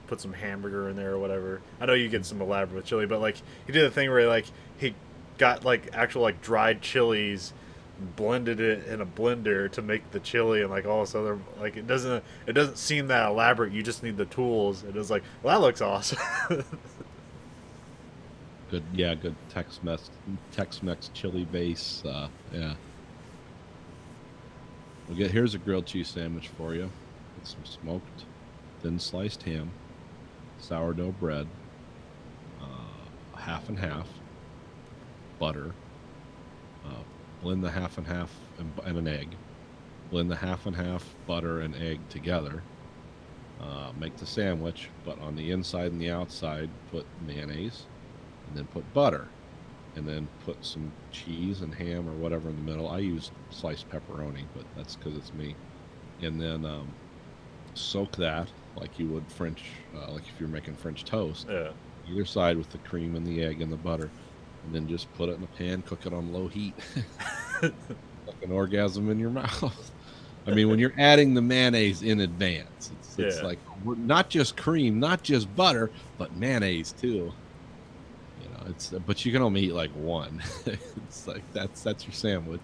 put some hamburger in there or whatever. I know you get some elaborate with chili, but like he did a thing where like he got like actual like dried chilies, blended it in a blender to make the chili, and like all this other, like it doesn't seem that elaborate. You just need the tools. It was like, well, that looks awesome. Good Tex-Mex chili base. Yeah. Here's a grilled cheese sandwich for you. It's some smoked, thin sliced ham, sourdough bread, half and half, butter. Blend the half and half and an egg. Blend the half and half butter and egg together. Make the sandwich, but on the inside and the outside put mayonnaise, and then put butter, and then put some cheese and ham or whatever in the middle. I use sliced pepperoni, but that's because it's me. And then soak that like you would French, like if you're making French toast. Yeah. Either side with the cream and the egg and the butter. And then just put it in a pan, cook it on low heat. Like an orgasm in your mouth. I mean, when you're adding the mayonnaise in advance, it's like not just cream, not just butter, but mayonnaise too. it's but you can only eat like one. It's like that's your sandwich.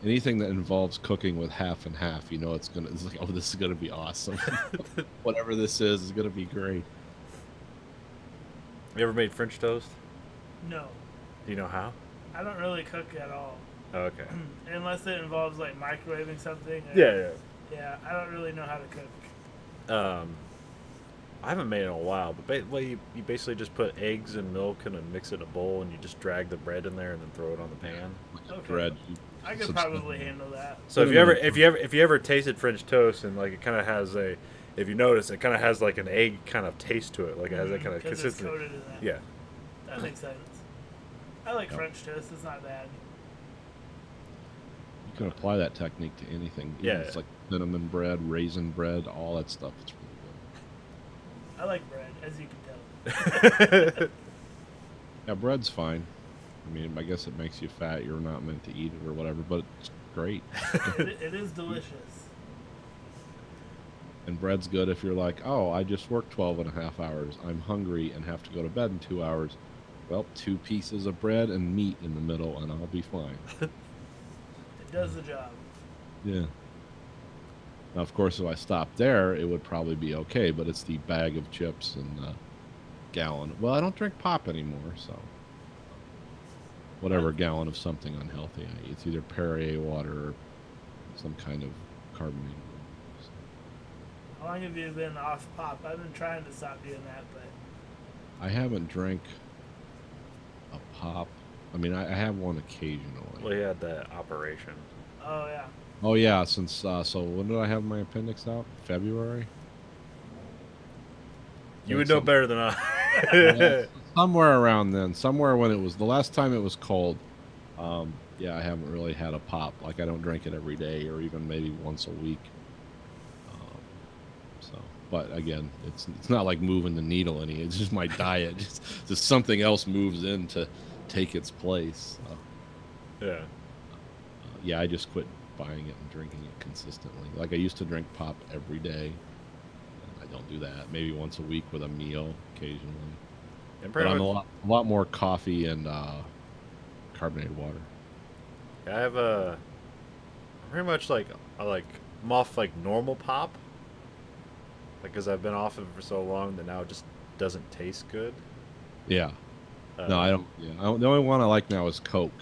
Anything that involves cooking with half and half, you know, it's like, oh, this is gonna be awesome. Whatever this is gonna be great. You ever made French toast? No, Do you know how? I don't really cook at all. Oh, okay. Unless it involves like microwaving something. Yeah, I don't really know how to cook. I haven't made it in a while, but you basically just put eggs and milk and then mix it in a bowl, and you just drag the bread in there and then throw it on the pan. Okay. Bread. I could probably handle that. So if you ever tasted French toast, and like it kind of has if you notice, it kind of has like an egg kind of taste to it, like it has that kind of 'Cause it's consistency. coated in that. Yeah. That makes sense. I like French toast. It's not bad. You can apply that technique to anything. Yeah. It's like cinnamon bread, raisin bread, all that stuff. It's really good. I like bread, as you can tell. Yeah, bread's fine. I mean, I guess it makes you fat. You're not meant to eat it or whatever, but it's great. It is delicious. And bread's good if you're like, oh, I just worked 12 and a half hours. I'm hungry and have to go to bed in 2 hours. Well, 2 pieces of bread and meat in the middle, and I'll be fine. It does the job. Yeah. Now, of course, if I stopped there, it would probably be okay, but it's the bag of chips and gallon. Well, I don't drink pop anymore, so whatever gallon of something unhealthy I eat. It's either Perrier water or some kind of carbonated water. So. How long have you been off pop? I've been trying to stop doing that, but I haven't drank a pop. I mean, I have one occasionally. Well, he had that operation. oh yeah. Oh, yeah, since, so when did I have my appendix out? February? You would know better than I. Yeah, somewhere around then. Somewhere when it was, the last time it was cold. Yeah, I haven't really had a pop. Like, I don't drink it every day or even maybe once a week. But again, it's not like moving the needle any. It's just my diet. Just something else moves in to take its place. Yeah. Yeah, I just quit buying it and drinking it consistently. Like I used to drink pop every day. I don't do that. Maybe once a week with a meal occasionally. And But I'm a lot more coffee and carbonated water. I have a pretty much like I'm off like normal pop, because I've been off of it for so long that now it just doesn't taste good. Yeah. No, I don't. Yeah, the only one I like now is Coke.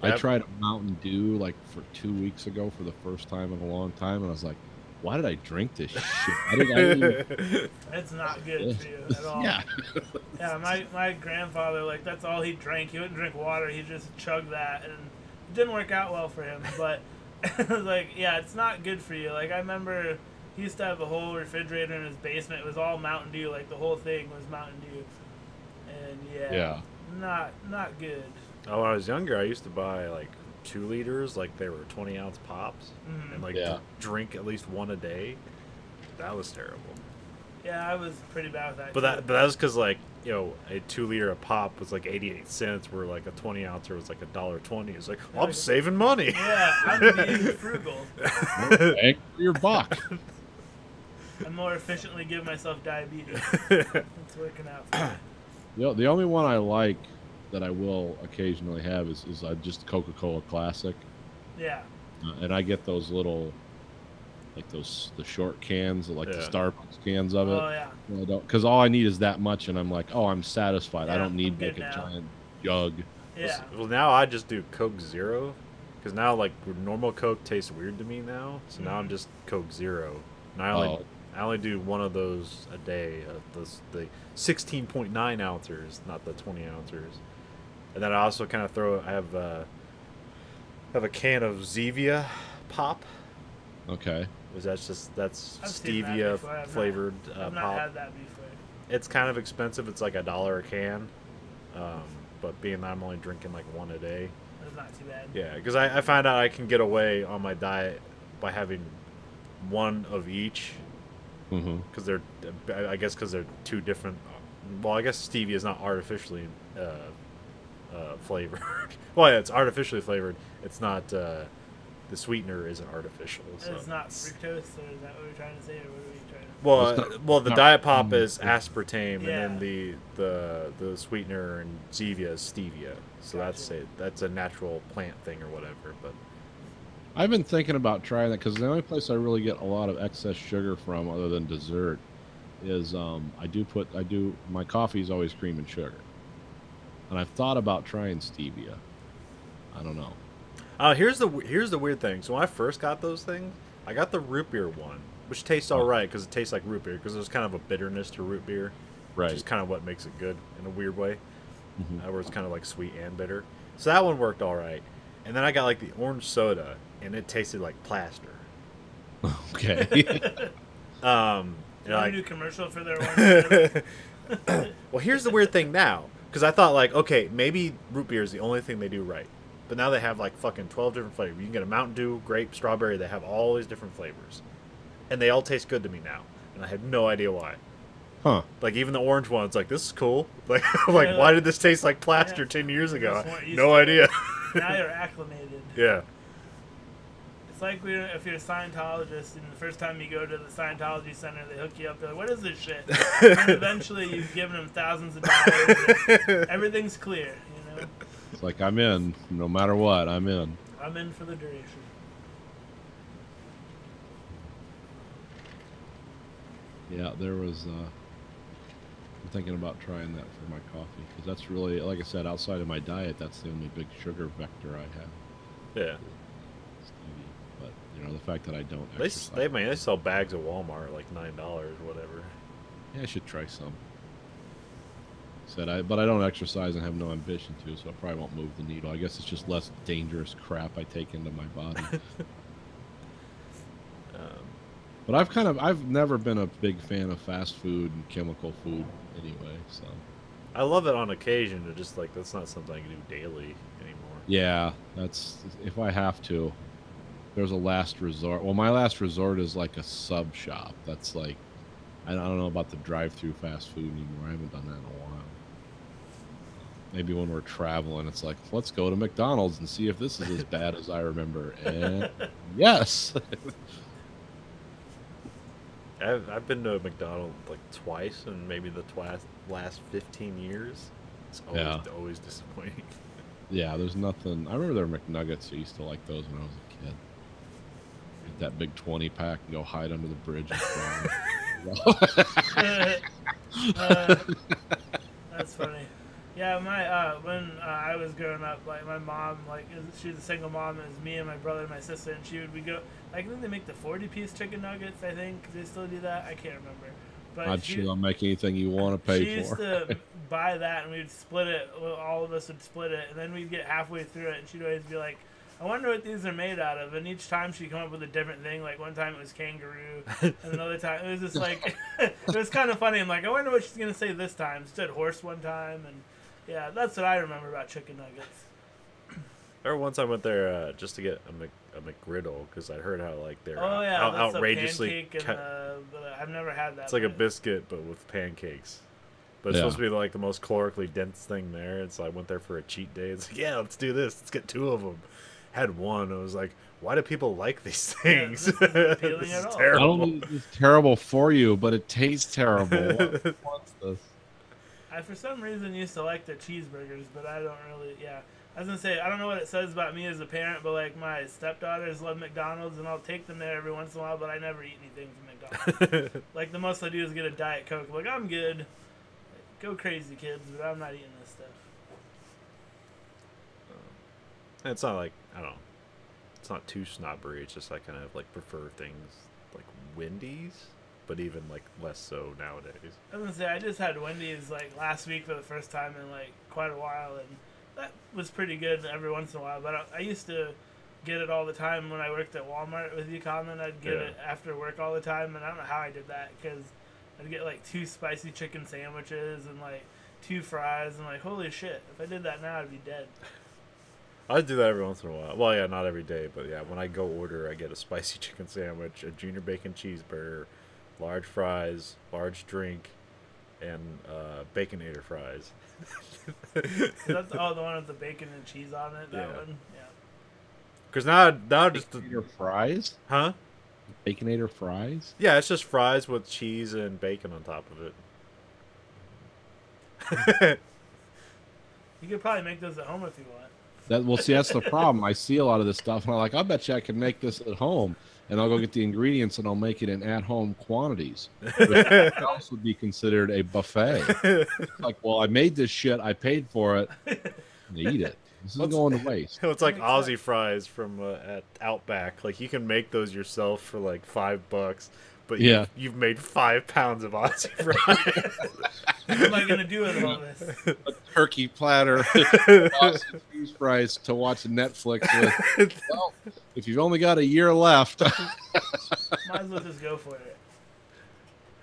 I tried a Mountain Dew like for 2 weeks ago for the first time in a long time, and I was like, "Why did I drink this shit? I didn't It's not good for you at all. Yeah. Yeah, my grandfather, like, that's all he drank. He wouldn't drink water. He just chugged that, and it didn't work out well for him. But, like, yeah, it's not good for you. Like, I remember he used to have a whole refrigerator in his basement. It was all Mountain Dew. Like, the whole thing was Mountain Dew. And, Yeah. not good. Oh, when I was younger, I used to buy like 2 liters, like they were 20-ounce pops, and like drink at least one a day. That was terrible. Yeah, I was pretty bad with that. But that was because like, you know, a 2 liter of pop was like 88 cents, where like a 20-ouncer was like $1.20. It's like, well, I'm saving money. Yeah, I'm being frugal. Thank for your buck. I more efficiently give myself diabetes. It's working out for me. The only one I like that I will occasionally have is just Coca-Cola Classic. Yeah. And I get those little, like the short cans, like the Starbucks cans of it. Oh, yeah. Because all I need is that much, and I'm like, oh, I'm satisfied. Yeah, I don't need I'm good like a now. giant jug. Yeah. Well, now I just do Coke Zero, because now like normal Coke tastes weird to me now. So now I'm just Coke Zero, and I only do one of those a day. The 16.9 ounces, not the 20 ounces. And then I also kind of I have a can of Zevia pop. Okay. That's I've seen that stevia before. flavored I've not pop. had that before. It's kind of expensive. It's like $1 a can. But being that I'm only drinking like one a day. That's not too bad. Yeah, because I find out I can get away on my diet by having one of each. Because they're two different. Well, I guess stevia is not artificially flavored. Well, yeah, it's artificially flavored. It's not. The sweetener isn't artificial. So It's not fructose, or is that what we're trying to say, or what are we trying to? Well, It's not- well, the not- diet pop is aspartame, Yeah. and then the sweetener and Zevia is stevia. So Gotcha. that's a natural plant thing or whatever. But I've been thinking about trying that because the only place I really get a lot of excess sugar from, other than dessert, is my coffee is always cream and sugar, and I've thought about trying stevia. I don't know. here's the weird thing. So when I first got those things, I got the root beer one, which tastes all right because it tastes like root beer because there's kind of a bitterness to root beer, which is kind of what makes it good in a weird way, where it's kind of like sweet and bitter. So that one worked all right, and then I got like the orange soda, and it tasted like plaster. Okay. You want a new commercial for their one? Well, here's the weird thing now, because I thought like, okay, maybe root beer is the only thing they do right, but now they have like fucking 12 different flavors. You can get a Mountain Dew, grape, strawberry. They have all these different flavors, and they all taste good to me now, and I have no idea why. Huh. Like even the orange one's like, this is cool. Like, like why did this taste like plaster 10 years ago? Just weren't used No to it. idea. Now you're acclimated. Yeah. It's like if you're a Scientologist and the first time you go to the Scientology center, they hook you up. They're like, what is this shit? And eventually you've given them thousands of dollars. And everything's clear, you know? It's like I'm in. No matter what, I'm in. I'm in for the duration. Yeah, there was. I'm thinking about trying that for my coffee because that's really, like I said, outside of my diet, that's the only big sugar vector I have. Yeah. Stevia. But you know, the fact that I don't They exercise. they sell bags at Walmart at like $9 or whatever. Yeah, I should try some. But I don't exercise and have no ambition to, so I probably won't move the needle. I guess it's just less dangerous crap I take into my body. But I've never been a big fan of fast food and chemical food anyway, so. I love it on occasion, but just like that's not something I can do daily anymore. Yeah, that's, if I have to. There's a last resort. Well, my last resort is like a sub shop. That's like, I don't know about the drive-through fast food anymore. I haven't done that in a while. Maybe when we're traveling, it's like, let's go to McDonald's and see if this is as bad as I remember. And yes. I've been to McDonald's like twice in maybe the last 15 years. It's always disappointing. Yeah, there's nothing. I remember there were McNuggets. I used to like those when I was a kid. Get that big 20 pack and go hide under the bridge. That's funny. Yeah, when I was growing up, like my mom, like she's a single mom. It was me and my brother and my sister, and we go. I think they make the 40-piece chicken nuggets. I think they still do that. I can't remember. But Not sure they'll make anything you want to pay she used for. to buy that, and we'd split it. Well, all of us would split it, and then we'd get halfway through it, and she'd always be like, I wonder what these are made out of. And each time she'd come up with a different thing. Like one time it was kangaroo, and another time it was just like, it was kind of funny. I'm like, I wonder what she's going to say this time. She said horse one time, and yeah, that's what I remember about chicken nuggets. I remember once I went there just to get a McGriddle because I heard how like they're Oh yeah, that's outrageously. the pancake and I've never had that. It's like a but- biscuit but with pancakes. But it's Yeah. supposed to be like the most calorically dense thing there. It's like I went there for a cheat day. It's like, yeah, let's do this. Let's get 2 of them. Had one. I was like, why do people like these things? this isn't appealing This at is all. I terrible. don't think it's terrible for you, but it tastes terrible. What's this? I for some reason used to like the cheeseburgers, but I don't really. Yeah, I was gonna say I don't know what it says about me as a parent, but like my stepdaughters love McDonald's, and I'll take them there every once in a while, but I never eat anything from McDonald's. Like the most I do is get a Diet Coke. Like I'm good. Go crazy, kids, but I'm not eating this stuff. It's not like, I don't know. It's not too snobbery. It's just I kind of like prefer things like Wendy's, but even like less so nowadays. I was gonna say I just had Wendy's like last week for the first time in like quite a while, and that was pretty good every once in a while. But I used to get it all the time when I worked at Walmart with UConn. I'd get it after work all the time, and I don't know how I did that because I'd get like 2 spicy chicken sandwiches and like 2 fries, and like holy shit, if I did that now I'd be dead. I do that every once in a while. Well, yeah, not every day, but yeah, when I go order, I get a spicy chicken sandwich, a junior bacon cheeseburger, large fries, large drink, and Baconator fries. That's the one with the bacon and cheese on it. That Yeah. one, yeah. Because now just Your fries? huh? Baconator fries? Yeah, it's just fries with cheese and bacon on top of it. You could probably make those at home if you want. See, that's the problem. I see a lot of this stuff, and I'm like, I bet you I can make this at home. And I'll go get the ingredients, and I'll make it in at-home quantities. Which else would be considered a buffet. Like, well, I made this shit. I paid for it. And they eat it. This isn't going to waste. It's like Aussie fries from at Outback. Like, you can make those yourself for like $5, but Yeah. you've made 5 pounds of Aussie fries. What am I gonna do with all this? A turkey platter, Aussie cheese fries to watch Netflix with. Well, if you've only got a year left. Might as well just go for it.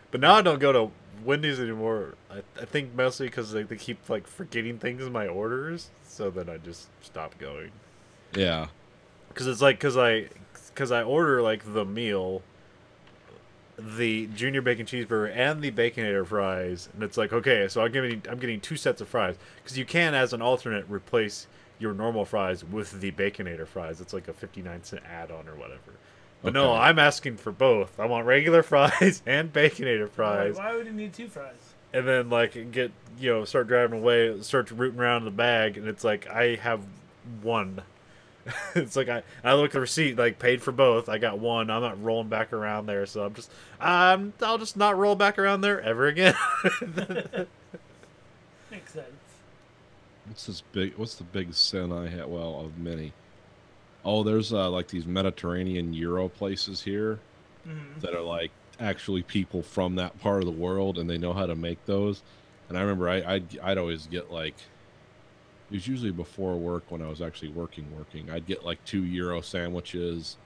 But now I don't go to Wendy's anymore. I think mostly because they keep like forgetting things in my orders, so then I just stop going. Yeah. Because it's like because I order like the meal, the junior bacon cheeseburger, and the Baconator fries, and it's like, okay, so I'm getting 2 sets of fries, because you can, as an alternate, replace your normal fries with the Baconator fries. It's like a 59-cent add-on or whatever. But no, Okay. I'm asking for both. I want regular fries and Baconator fries. Why would you need 2 fries? And then like start driving away, start rooting around in the bag, and it's like I have one. It's like I look at the receipt, like paid for both. I got one. I'm not rolling back around there, so I'll just not roll back around there ever again. Makes sense. What's the big sin I had? Well, of many. Oh, there's like these Mediterranean Euro places here that are like actually people from that part of the world, and they know how to make those. And I remember I'd always get like, it was usually before work when I was actually working. I'd get like 2 Euro sandwiches,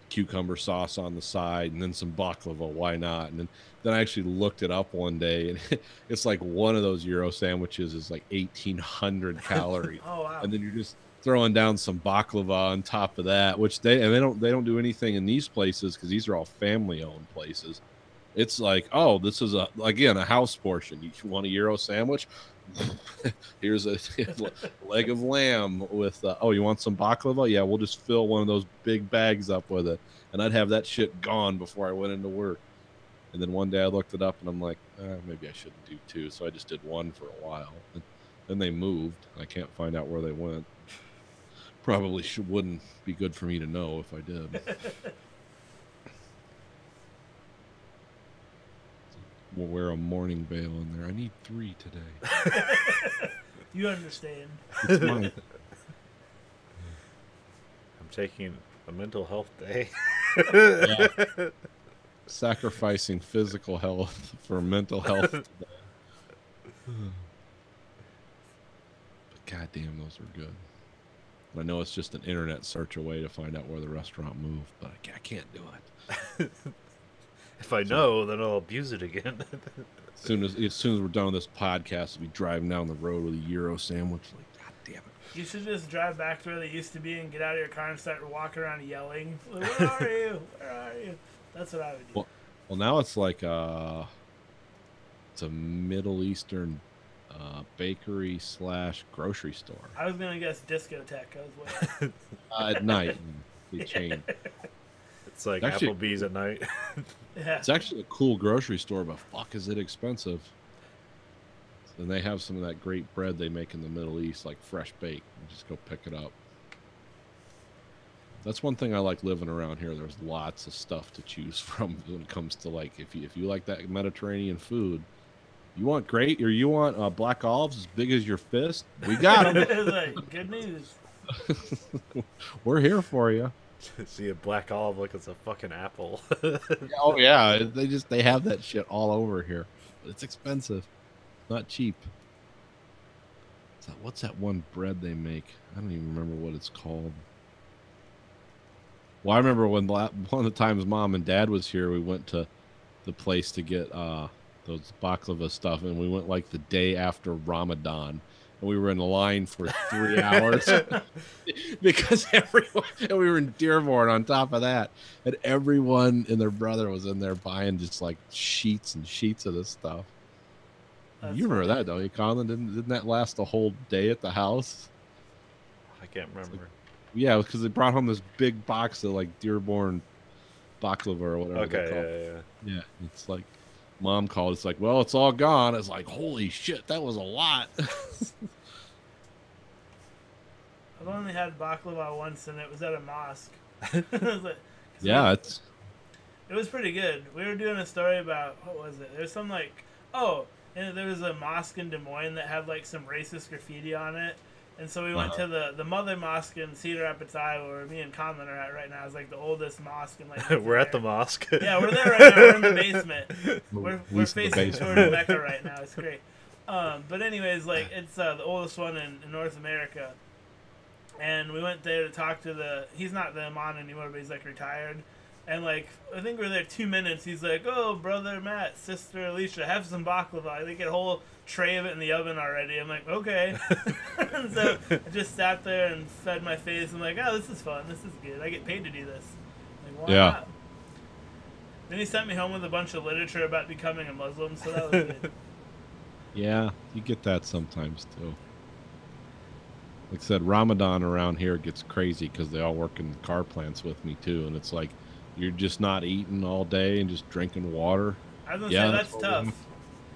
cucumber sauce on the side, and then some baklava. Why not? And then I actually looked it up one day, and it's like one of those Euro sandwiches is like 1,800 calories. Oh wow. And then you're just throwing down some baklava on top of that, which they don't do anything in these places because these are all family-owned places. It's like, oh, this is a house portion. You want a Euro sandwich? Here's a leg of lamb with you want some baklava? Yeah, we'll just fill one of those big bags up with it. And I'd have that shit gone before I went into work. And then one day I looked it up and I'm like, maybe I shouldn't do 2. So I just did 1 for a while. And then they moved. I can't find out where they went. Probably wouldn't be good for me to know if I did. We'll wear a mourning veil in there. I need 3 today. You understand. It's mine. I'm taking a mental health day. Yeah. Sacrificing physical health for mental health today. But goddamn, those are good. And I know it's just an internet search away to find out where the restaurant moved, but I can't do it. If I know, then I'll abuse it again. As soon as we're done with this podcast, we'll be driving down the road with a Euro sandwich. Like, God damn it! You should just drive back to where they used to be and get out of your car and start walking around yelling. Like, where are you? Where are you? That's what I would do. Well, now it's like it's a Middle Eastern bakery / grocery store. I was gonna guess discotheque. I was waiting. At night, they change. It's like Actually- Applebee's at night. Yeah. It's actually a cool grocery store, but fuck, is it expensive? And they have some of that great bread they make in the Middle East, like fresh baked. You just go pick it up. That's one thing I like living around here. There's lots of stuff to choose from when it comes to like if you like that Mediterranean food. You want black olives as big as your fist? We got them. It's like, good news. We're here for you. See a black olive like it's a fucking apple. Oh yeah, they have that shit all over here. But it's expensive, not cheap. So what's that one bread they make? I don't even remember what it's called. Well, I remember when one of the times Mom and Dad was here, we went to the place to get those baklava stuff, and we went like the day after Ramadan. And we were in a line for 3 hours because everyone, and we were in Dearborn on top of that, and everyone and their brother was in there buying just like sheets and sheets of this stuff. That's You remember that, don't you, Colin? Didn't that last a whole day at the house? I can't remember. Yeah, because they brought home this big box of like Dearborn baklava or whatever they're called. Okay, yeah. Yeah, it's like mom called. It's like, well, it's all gone. It's like, holy shit, that was a lot. I've only had baklava once, and it was at a mosque. It was like- 'cause Yeah, it was pretty good. We were doing a story about, what was it? There's some like, and there was a mosque in Des Moines that had like some racist graffiti on it. And so we went to the Mother Mosque in Cedar Rapids, Iowa, where me and Conlon are at right now. It's like the oldest mosque in like. We're at the mosque. Yeah, we're there right now. We're in the basement. We're Least in the facing basement. towards Mecca right now. It's great. But anyways, like it's the oldest one in North America. And we went there to talk to he's not the imam anymore, but he's like retired. And like, I think we were there 2 minutes. He's like, "Oh, brother Matt, sister Alicia, have some baklava." They get a whole tray of it in the oven already. I'm like, okay. And so I just sat there and fed my face. I'm like, oh, this is fun. This is good. I get paid to do this. I'm like, why Yeah. not? Then he sent me home with a bunch of literature about becoming a Muslim, so that was good. Yeah, you get that sometimes too. Like I said, Ramadan around here gets crazy because they all work in car plants with me too, and it's like you're just not eating all day and just drinking water. I was gonna Yeah, say that's that's what tough.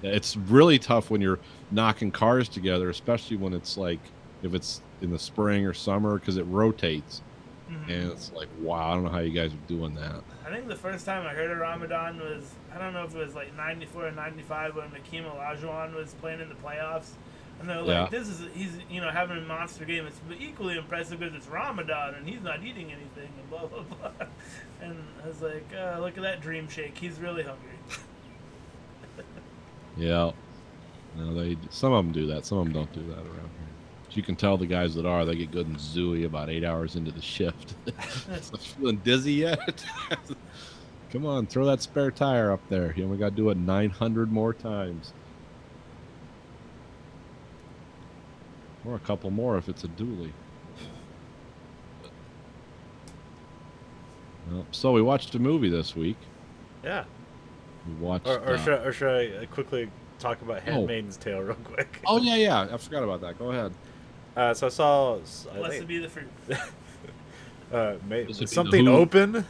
It's really tough when you're knocking cars together, especially when it's like if it's in the spring or summer because it rotates, Mhm. and it's like, wow, I don't know how you guys are doing that. I think the first time I heard of Ramadan was, I don't know if it was like 94 or 95 when Hakeem Olajuwon was playing in the playoffs. And they're like, Yeah. he's having a monster game. It's equally impressive because it's Ramadan and he's not eating anything and blah, blah, blah. And I was like, look at that dream shake. He's really hungry. Yeah, no, some of them do that. Some of them don't do that around here. But you can tell the guys that are, they get good and zooey about 8 hours into the shift. So feeling dizzy yet? Come on, throw that spare tire up there. You only got to do it 900 more times. Or a couple more if it's a dually. Well, so we watched a movie this week. Yeah. We watched. Or should I quickly talk about Handmaid's Tale real quick? Oh yeah, I forgot about that. Go ahead. So I saw. Blessed be the fruit. This would be something the who. open.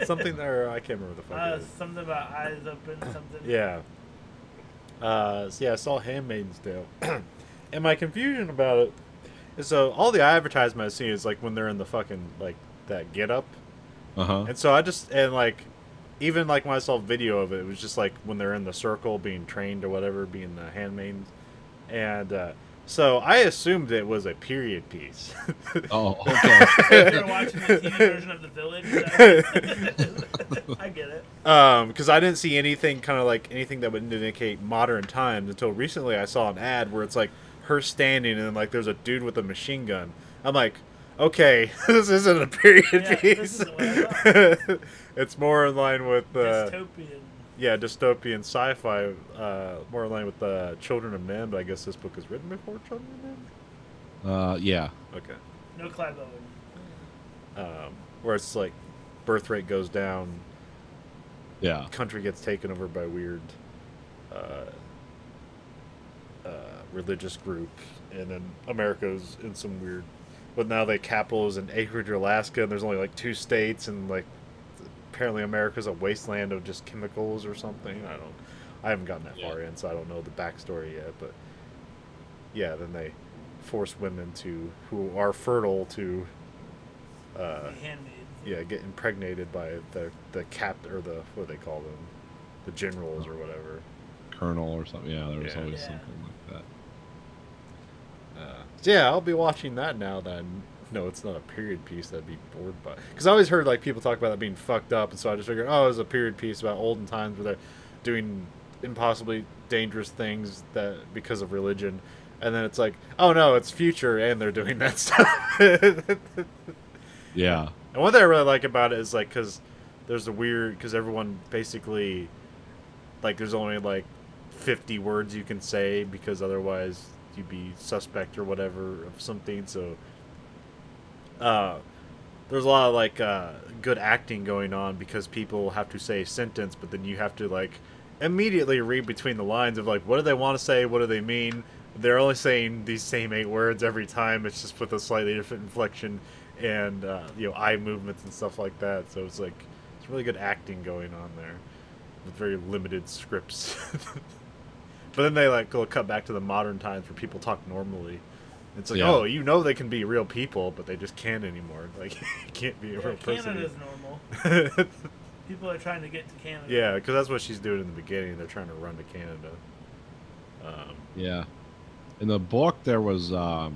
Something there. I can't remember the fuck it is. Something about eyes open, something. Yeah. So yeah, I saw Handmaid's Tale. And my confusion about it is so all the advertisement I've seen is like when they're in the fucking like that get up. And so even like when I saw video of it, it was just like when they're in the circle being trained or whatever, being the handmaids. And so I assumed it was a period piece. Oh, okay. You're watching the TV version of The Village. I get it. Because I didn't see anything anything that would indicate modern times until recently. I saw an ad where it's like her standing and then like there's a dude with a machine gun. I'm like, okay, this isn't a period Yeah, piece. this isn't what I thought. It's more in line with Dystopian. yeah, dystopian sci-fi. More in line with Children of Men, but I guess this book is written before Children of Men. Yeah. Okay. No Clive Owen. Where it's like birth rate goes down, Yeah. country gets taken over by weird religious group, and then America's in some weird. But now the capital is in Anchorage, Alaska, and there's only like 2 states, and like apparently America's a wasteland of just chemicals or something. I haven't gotten that far in, so I don't know the backstory yet. But yeah, then they force women who are fertile to Handmaids. yeah, get impregnated by the cap or the what do they call them, the generals or whatever. Colonel or something. Yeah, there was Yeah. always Yeah. something like that. So yeah, I'll be watching that now. Then no, it's not a period piece. That'd be bored by. Because I always heard like people talk about that being fucked up, and so I just figured, oh, it's a period piece about olden times where they're doing impossibly dangerous things that because of religion, and then it's like, oh no, it's future, and they're doing that stuff. Yeah. And one thing I really like about it is like because there's because everyone basically like there's only like 50 words you can say because otherwise you'd be suspect or whatever of something. So there's a lot of like good acting going on because people have to say a sentence, but then you have to like immediately read between the lines of like what do they want to say, what do they mean. They're only saying these same 8 words every time. It's just with a slightly different inflection and eye movements and stuff like that. So it's like It's really good acting going on there, with very limited scripts. But then they like will cut back to the modern times where people talk normally. It's like, Yeah. oh, you know they can be real people, but they just can't anymore. Like, you can't be a real person. Canada's normal. People are trying to get to Canada. Yeah, because that's what she's doing in the beginning. They're trying to run to Canada. Yeah. In the book, there was I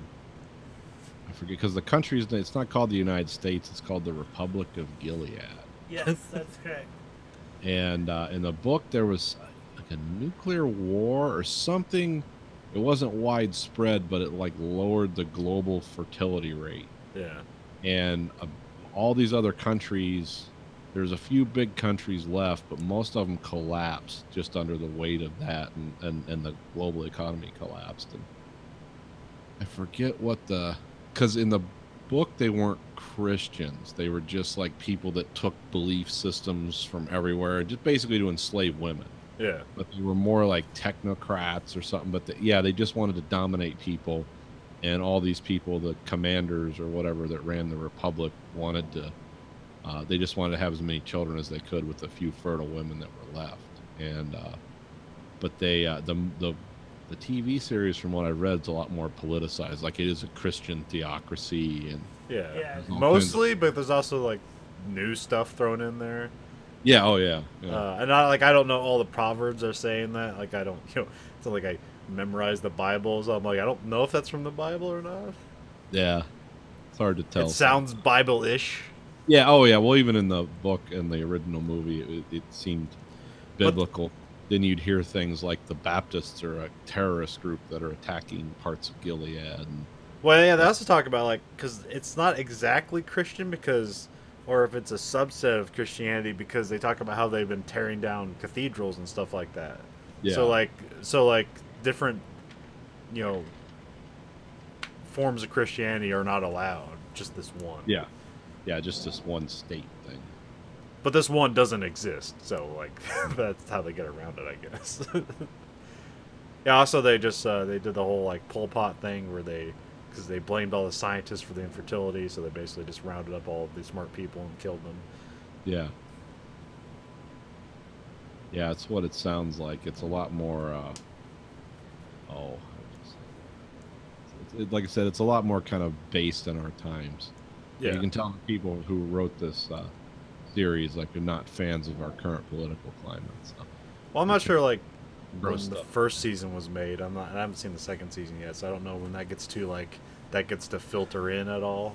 forget, because the country's, it's not called the United States. It's called the Republic of Gilead. Yes, that's correct. And in the book, there was like a nuclear war or something. It wasn't widespread, but it like lowered the global fertility rate. Yeah. And all these other countries, there's a few big countries left, but most of them collapsed just under the weight of that, and the global economy collapsed. And I forget what because in the book they weren't Christians. They were just like people that took belief systems from everywhere, just basically to enslave women. Yeah. But they were more like technocrats or something. But they just wanted to dominate people, and all these people, the commanders or whatever that ran the republic, wanted to. They just wanted to have as many children as they could with the few fertile women that were left. And but they the TV series, from what I've read, is a lot more politicized. Like, it is a Christian theocracy, and Yeah. Yeah. Mostly, but there's also like new stuff thrown in there. yeah, oh yeah, yeah. And I don't know all the proverbs are saying that. Like, I don't, it's not like I memorized the Bible, so I'm like, I don't know if that's from the Bible or not. Yeah. It's hard to tell. It sounds Bible-ish. Yeah, oh yeah. Well, even in the book and the original movie, it seemed biblical. Then you'd hear things like the Baptists are a terrorist group that are attacking parts of Gilead. And, Well, yeah, they also talk about, like, because it's not exactly Christian, or if it's a subset of Christianity, because they talk about how they've been tearing down cathedrals and stuff like that. yeah. So like different, forms of Christianity are not allowed. Just this one. Yeah. Yeah, just this one state thing. But this one doesn't exist, so like that's how they get around it, I guess. Yeah. Also, they just they did the whole like Pol Pot thing where because they blamed all the scientists for the infertility, so they basically just rounded up all of these smart people and killed them. Yeah. Yeah, it's what it sounds like. It's a lot more. Like I said, it's a lot more kind of based in our times. Yeah. You can tell the people who wrote this series, like, they're not fans of our current political climate. So. Well, I'm not sure like Gross when the stuff. first season was made. I haven't seen the second season yet, so I don't know when that gets to filter in at all.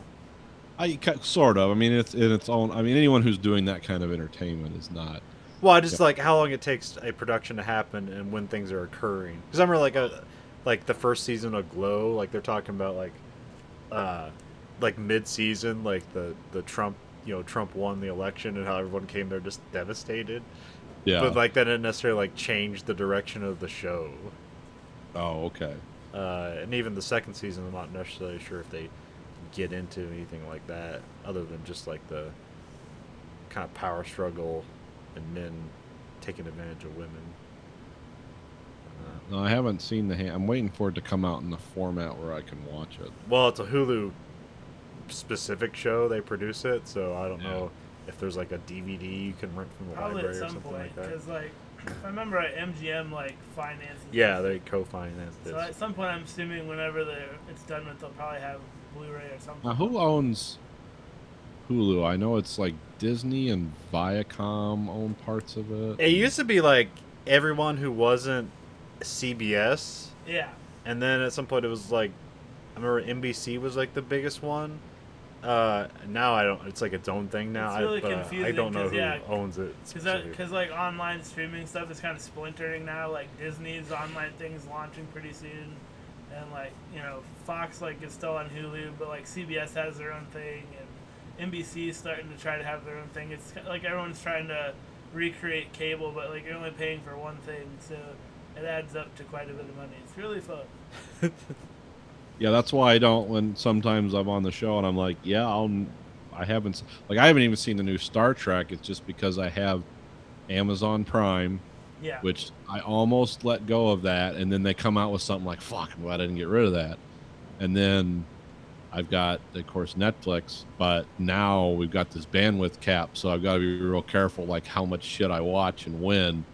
Sort of. I mean, it's in its own. I mean, anyone who's doing that kind of entertainment is not. Well, I just like how long it takes a production to happen and when things are occurring. Because I remember like the first season of Glow, like they're talking about like mid-season, like the Trump, Trump won the election and how everyone came there just devastated. Yeah. But like that didn't necessarily like change the direction of the show. Oh, okay. And even the second season, I'm not necessarily sure if they get into anything like that, other than just like the kind of power struggle and men taking advantage of women. No, I haven't seen I'm waiting for it to come out in the format where I can watch it. Well, it's a Hulu specific show. They produce it, so I don't know if there's like a DVD you can rent from the Probably library at or some something point, like that. because like I remember MGM like finances. Yeah, this. they co-finance this. So at some point, I'm assuming whenever it's done with, they'll probably have Blu-ray or something. Now, who owns Hulu? I know it's like Disney and Viacom own parts of it. It used to be like everyone who wasn't CBS, Yeah. and then at some point it was like, I remember NBC was like the biggest one. Now I don't. It's like its own thing now. It's really I confusing don't know 'cause, who yeah, owns it. Because like online streaming stuff is kind of splintering now. Like Disney's online thing's launching pretty soon, and like Fox like is still on Hulu, but like CBS has their own thing, and NBC is starting to try to have their own thing. It's like everyone's trying to recreate cable, but like you're only paying for one thing, so it adds up to quite a bit of money. It's really fun. Yeah, that's why I don't. When sometimes I'm on the show and I'm like, I haven't even seen the new Star Trek. It's just because I have Amazon Prime, Yeah. which I almost let go of that, and then they come out with something like, fuck, I'm glad I didn't get rid of that. And then I've got, of course, Netflix, but now we've got this bandwidth cap, so I've got to be real careful, like how much shit I watch and when,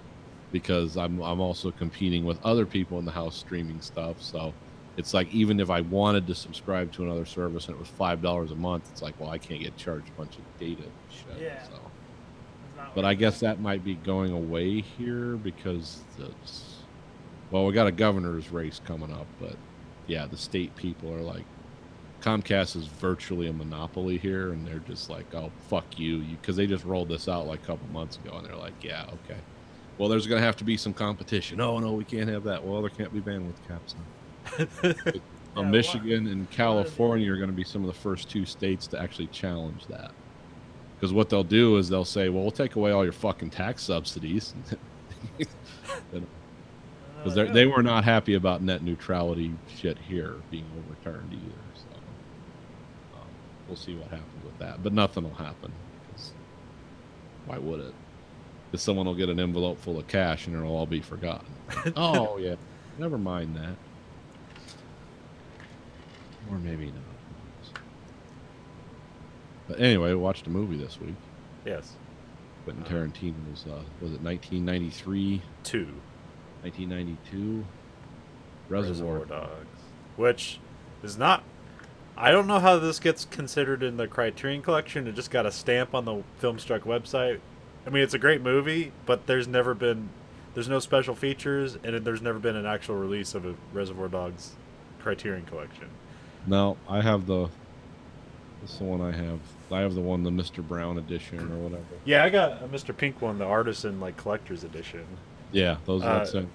because I'm also competing with other people in the house streaming stuff. So it's like, even if I wanted to subscribe to another service and it was $5 a month, it's like, well, I can't get charged a bunch of data and shit. Yeah. So. It's not But worth I it. guess that might be going away here because well, we got a governor's race coming up, but yeah, the state people are like, Comcast is virtually a monopoly here, and they're just like, oh, fuck you, because they just rolled this out like a couple months ago, and they're like, yeah, okay. Well, there's going to have to be some competition. Oh, no, we can't have that. Well, there can't be bandwidth caps now. Yeah, Michigan and California are going to be some of the first two states to actually challenge that. Because what they'll do is they'll say, well, we'll take away all your fucking tax subsidies. Because they were not happy about net neutrality shit here being overturned either. So we'll see what happens with that. But nothing will happen. 'Cause why would it? Because someone will get an envelope full of cash and it'll all be forgotten. Oh, yeah. Never mind that. Or maybe not. But anyway, I watched a movie this week. Yes. Quentin Tarantino was it 1993? 1992? Reservoir Dogs. Which is not... I don't know how this gets considered in the Criterion Collection. It just got a stamp on the Filmstruck website. I mean, it's a great movie, but there's no special features, and there's never been an actual release of a Reservoir Dogs Criterion Collection. No, I have this is the one I have. I have the one, the Mr. Brown edition or whatever. Yeah, I got a Mr. Pink one, the Artisan collector's edition. Yeah, those that's it.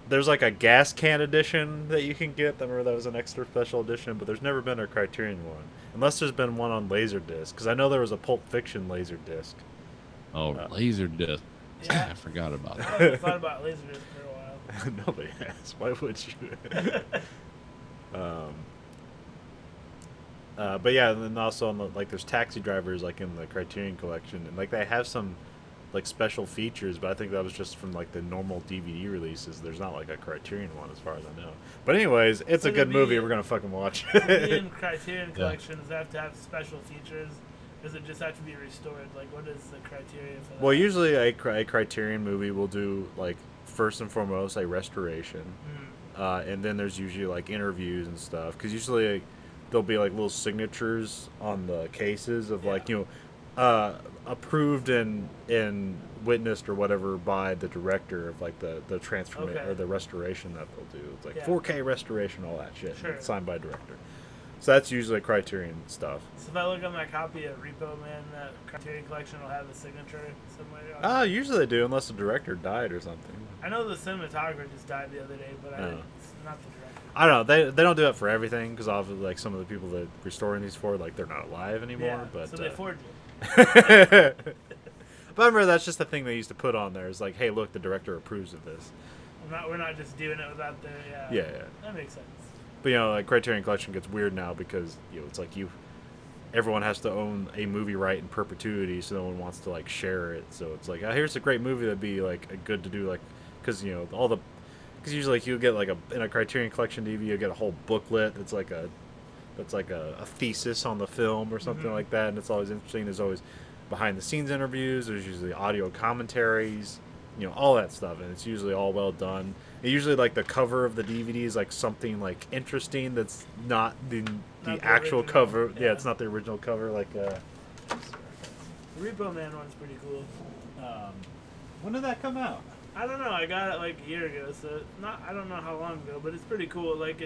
There's like a gas can edition that you can get. I remember that was an extra special edition, but there's never been a Criterion one. Unless there's been one on Laserdisc, because I know there was a Pulp Fiction Laserdisc. Oh, Laserdisc. Yeah. I forgot about I that. haven't thought about Laserdisc for a while. Nobody has. Why would you? But yeah, and then also on the, like, there's Taxi Drivers like in the Criterion Collection, and like they have some like special features, but I think that was just from like the normal DVD releases. There's not like a Criterion one as far as I know. But anyways, it's So a good to movie. be- We're gonna fucking watch To be it. in Criterion collections have to have special features. Does it just have to be restored? Like, what is the criteria for that? Well, usually a Criterion movie will do like first and foremost a restoration, and then there's usually like interviews and stuff. Because usually like, there'll be like little signatures on the cases of like, you know, approved and witnessed or whatever by the director of like the transformation or the restoration that they'll do. It's like 4K restoration, all that shit. Sure. It's signed by director. So that's usually Criterion stuff. So if I look on my copy of Repo Man, that Criterion collection will have a signature somewhere. Usually they do, unless the director died or something. I know the cinematographer just died the other day, but Oh. it's not the director. I don't know. They don't do it for everything, because obviously, like, some of the people that restoring these for, like, they're not alive anymore. Yeah, But so they forged it. but I remember that's just the thing they used to put on there. Is like, hey, look, the director approves of this. We're not just doing it without the Yeah. That makes sense. But you know, like Criterion Collection gets weird now because it's like everyone has to own a movie right in perpetuity, so no one wants to like share it. So it's like, here's a great movie that'd be like good to do, like, because because usually like, you get like in a Criterion Collection DVD, you get a whole booklet that's like a thesis on the film or something like that, and it's always interesting. There's always behind the scenes interviews. There's usually audio commentaries, all that stuff, and it's usually all well done. And usually like the cover of the DVD is like something like interesting that's not the actual original, cover. yeah. It's not the original cover. Like The Repo Man one's pretty cool. when did that come out? I don't know. I got it like a year ago, so I don't know how long ago, but it's pretty cool. Like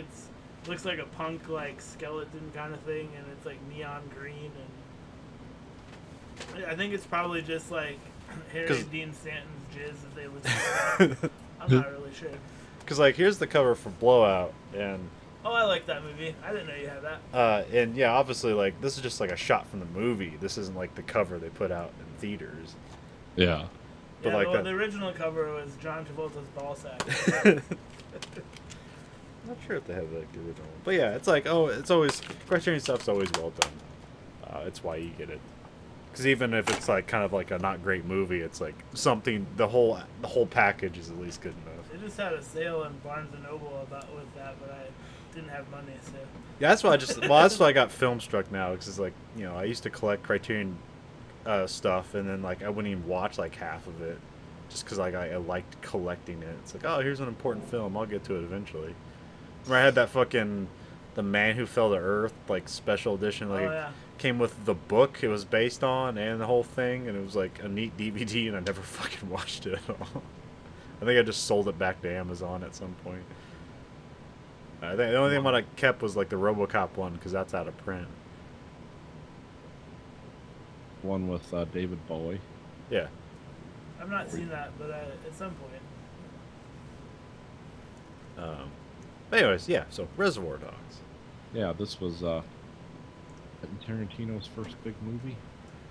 looks like a punk like skeleton kind of thing, and it's like neon green, and I think it's probably just like Harry Dean Stanton's jizz that they look. I'm not really sure. Because like here's the cover for Blowout, and Oh, I like that movie. I didn't know you had that. and yeah, obviously like this is just like a shot from the movie. This isn't like the cover they put out in theaters. Yeah. But Yeah, like the original cover was John Travolta's ball sack. Not sure if they have like the original one. But yeah, it's like, it's always Criterion stuff's always well done. It's why you get it. Because even if it's like kind of like a not great movie, it's like something. The whole package is at least good enough. They just had a sale in Barnes and Noble with that, but didn't have money, so. Yeah, that's why I just. Well, that's why I got Filmstruck now, because it's like, you know, I used to collect Criterion stuff, and then like I wouldn't even watch like half of it, just because like I liked collecting it. It's like, oh, here's an important film. I'll get to it eventually. Remember, I had that fucking The Man Who Fell to Earth like special edition. Like, Oh, yeah. came with the book it was based on and the whole thing, and it was like a neat DVD, and I never fucking watched it at all. I think I just sold it back to Amazon at some point. I think the only thing what I kept was like the RoboCop one, because that's out of print. One with David Bowie. Yeah. I've not seen that, but at some point. But anyways, yeah. So Reservoir Dogs. Yeah, this was Tarantino's first big movie.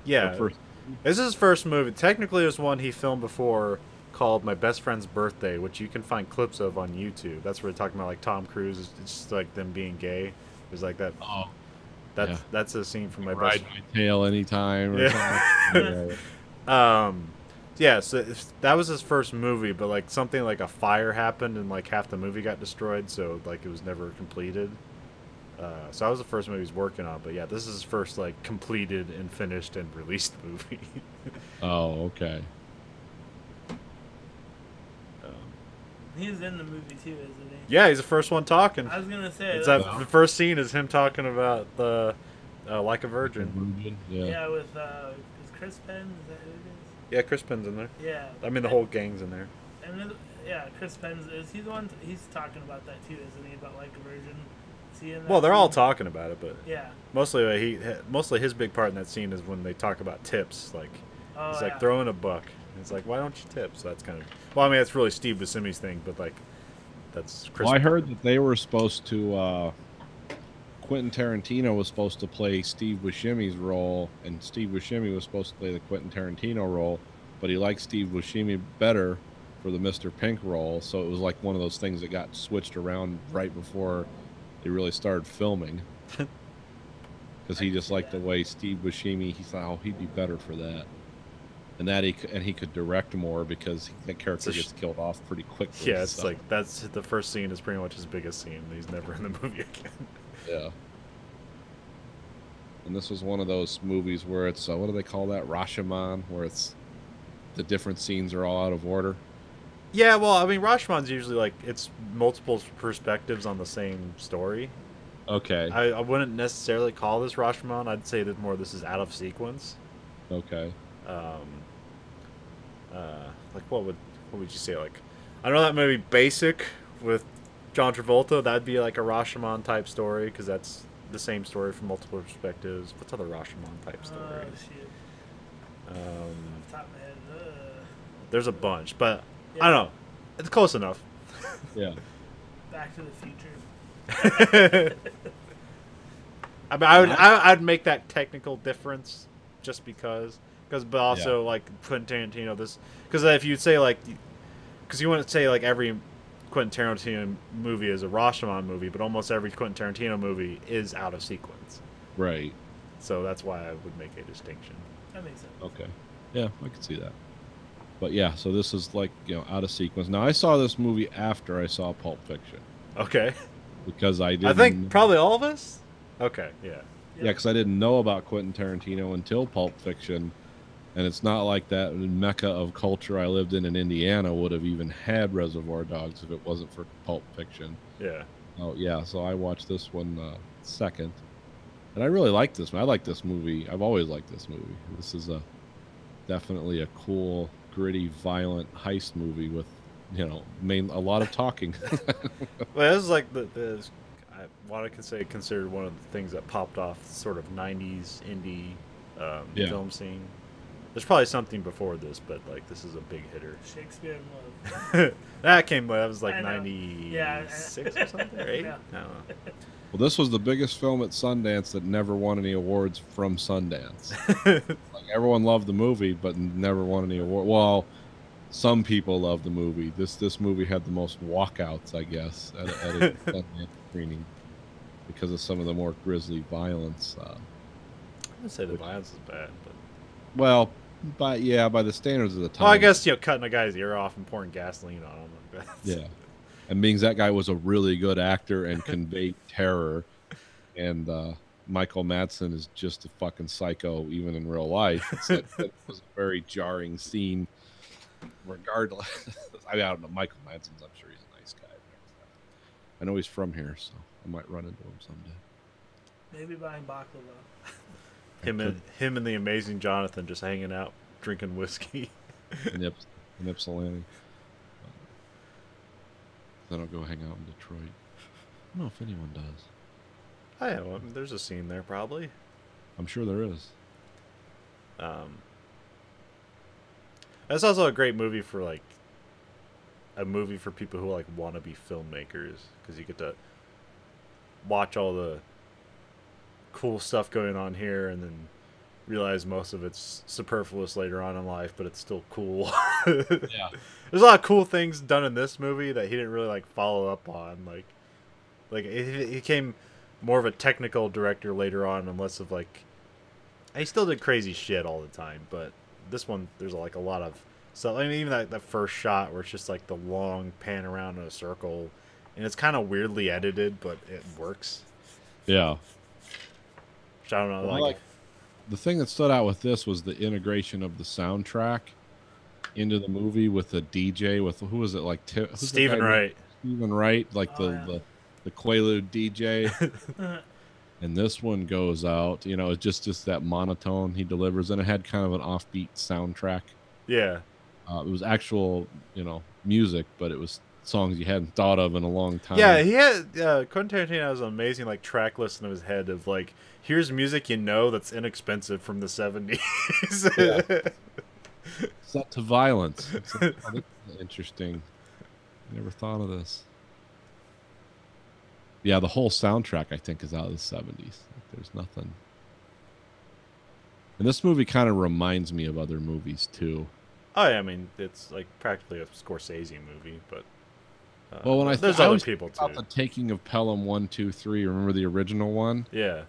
Yeah. Or first. This is his first movie. Technically, it was one he filmed before, called My Best Friend's Birthday, which you can find clips of on YouTube. That's where they're talking about like Tom Cruise. It's just like them being gay. There's like that. Oh. That's a scene from My Ride Best. my tail anytime. Or Yeah. something. Yeah. Yeah. So that was his first movie, but like something like a fire happened and like half the movie got destroyed, so like it was never completed. So that was the first movie he's working on. But yeah, this is his first like completed and finished and released movie. Oh, okay. He's in the movie too, isn't he? Yeah, he's the first one talking. I was gonna say. It's that- that the first scene is him talking about the Like a Virgin. Yeah. Yeah, with is Chris Penn? Is that who it Yeah, Chris Penn's in there. is? Yeah. I mean, the whole gang's in there. And then, yeah, Chris Penn is he the one? He's talking about that too, isn't he? About Like a Virgin. Is he in that Well, they're all scene? talking about it, but Yeah. mostly mostly his big part in that scene is when they talk about tips. Like Oh, he's yeah. like throw in a buck. And it's like, why don't you tip? So that's kind of well, I mean, that's really Steve Buscemi's thing, but like that's Chris. Well, I heard that they were supposed to. Quentin Tarantino was supposed to play Steve Buscemi's role, and Steve Buscemi was supposed to play the Quentin Tarantino role, but he liked Steve Buscemi better for the Mr. Pink role, so it was like one of those things that got switched around right before they really started filming. Because he just liked the way Steve Buscemi, he thought, oh, he'd be better for that. And that he could direct more because that character It's a gets killed off pretty quickly. Yeah, it's so, like that's the first scene is pretty much his biggest scene. He's never in the movie again. yeah. And this was one of those movies where it's what do they call that? Rashomon, where it's the different scenes are all out of order. Yeah, well, I mean, Rashomon's usually like it's multiple perspectives on the same story. Okay. I wouldn't necessarily call this Rashomon. I'd say that more this is out of sequence. Okay. Like what would you say? Like, I know that movie Basic with John Travolta. That'd be like a Rashomon type story because that's the same story from multiple perspectives. What's other Rashomon type Oh stories? shit. Um, Top of my head. there's a bunch, but Yeah. I don't know. It's close enough. Yeah. Back to the Future. I mean, I'd make that technical difference just because, but also like Quentin Tarantino. Because if you'd say like, because you wouldn't say like every Quentin Tarantino movie is a Rashomon movie, but almost every Quentin Tarantino movie is out of sequence. Right. So that's why I would make a distinction. That makes sense. Okay. Yeah, I could see that. But yeah, so this is like, out of sequence. Now, I saw this movie after I saw Pulp Fiction Okay. because I didn't. I think probably all of us. Okay. Yeah. Yeah, because I didn't know about Quentin Tarantino until Pulp Fiction, and it's not like that mecca of culture I lived in Indiana would have even had Reservoir Dogs if it wasn't for Pulp Fiction. Yeah. Oh yeah, so I watched this one second, and I really like this one. I like this movie. I've always liked this movie. This is definitely a cool, gritty, violent heist movie with a lot of talking. Well, this is like what I can say considered one of the things that popped off sort of 90s indie film scene. There's probably something before this, but like this is a big hitter. Shakespeare in Love. that was like I know. 96 or something, or 8? Yeah. I don't know. Well, this was the biggest film at Sundance that never won any awards from Sundance. Like, everyone loved the movie, but never won any award. Well, some people loved the movie. This movie had the most walkouts, I guess, at a Sundance screening because of some of the more grisly violence. I wouldn't say the violence is bad, but Well, by the standards of the time. well, I guess cutting a guy's ear off and pouring gasoline on him. Like that. Yeah. And means that guy was a really good actor and conveyed terror. And Michael Madsen is just a fucking psycho, even in real life. That was a very jarring scene. Regardless, I don't know. Michael Madsen's, I'm sure he's a nice guy. I know he's from here, so I might run into him someday. Maybe buying baklava. Him and the amazing Jonathan just hanging out, drinking whiskey. in Ypsilanti. Then I'll go hang out in Detroit. I don't know if anyone does. Oh yeah, well, there's a scene there probably. I'm sure there is. That's also a great movie for like a movie for people who like want to be filmmakers, because you get to watch all the cool stuff going on here and then realize most of it's superfluous later on in life, but it's still cool. Yeah. There's a lot of cool things done in this movie that he didn't really like follow up on. Like he became more of a technical director later on, and less of like, he still did crazy shit all the time, but this one there's like a lot of stuff. I mean, even that first shot where it's just like the long pan around in a circle, and it's kind of weirdly edited, but it works. Yeah. Which I don't know. Well, like the thing that stood out with this was the integration of the soundtrack into the movie with the DJ, with who was it, like Stephen Wright. Stephen Wright, like the Quaalude DJ. And this one goes out, you know, it's just that monotone he delivers, and it had kind of an offbeat soundtrack. Yeah. It was actual, you know, music, but it was songs you hadn't thought of in a long time. Yeah, he had Quentin Tarantino has an amazing like track list in his head of like, here's music you know that's inexpensive from the 70s. Yeah. Set to violence. That's interesting. Never thought of this. Yeah, the whole soundtrack I think is out of the 70s. Like, there's nothing. And this movie kind of reminds me of other movies too. Oh yeah, I mean it's like practically a Scorsese movie, but well, when there's other people too. The Taking of Pelham 1, 2, 3. Remember the original one? Yeah.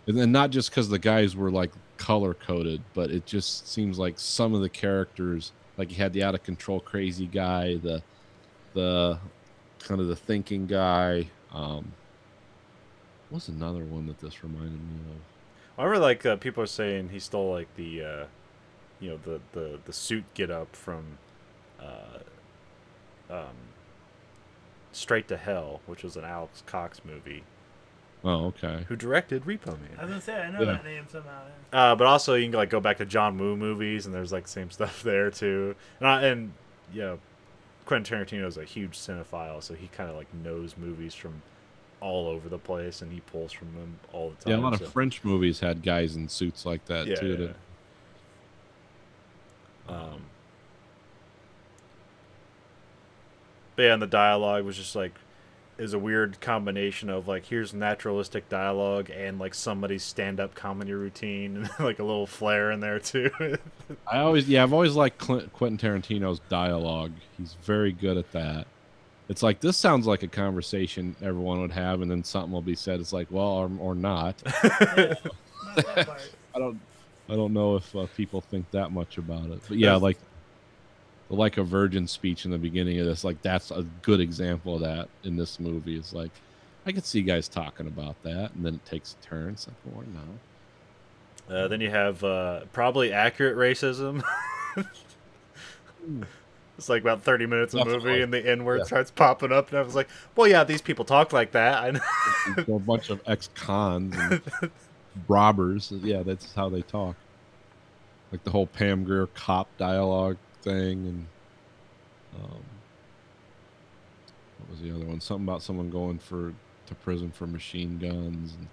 And then not just because the guys were like color coded, but it just seems like some of the characters, like you had the out of control crazy guy, the kind of the thinking guy. What's another one that this reminded me of? I remember like people are saying he stole like the you know, the suit get up from Straight to Hell, which was an Alex Cox movie. Oh, okay. Who directed Repo Man? I was gonna say I know that name somehow. Yeah. But also you can like go back to John Woo movies, and there's like same stuff there too. And you know, Quentin Tarantino is a huge cinephile, so he kind of like knows movies from all over the place, and he pulls from them all the time. Yeah, a lot of French movies had guys in suits like that too. But yeah, and the dialogue was just like, is a weird combination of like, here's naturalistic dialogue and like somebody's stand-up comedy routine, and like a little flair in there too. I've always liked Quentin Tarantino's dialogue. He's very good at that. It's like, this sounds like a conversation everyone would have, and then something will be said. It's like, well, or not. Yeah, not that part. I don't know if people think that much about it, but yeah, like a virgin speech in the beginning of this, like that's a good example of that in this movie. It's like, I could see guys talking about that, and then it takes a turn. It's like, or no. Then you have probably accurate racism. It's like about 30 minutes of the movie, and the N-word starts popping up, and I was like, well, yeah, these people talk like that. I know. A bunch of ex-cons and robbers. Yeah, that's how they talk. Like the whole Pam Grier cop dialogue thing, and what was the other one? Something about someone going to prison for machine guns. And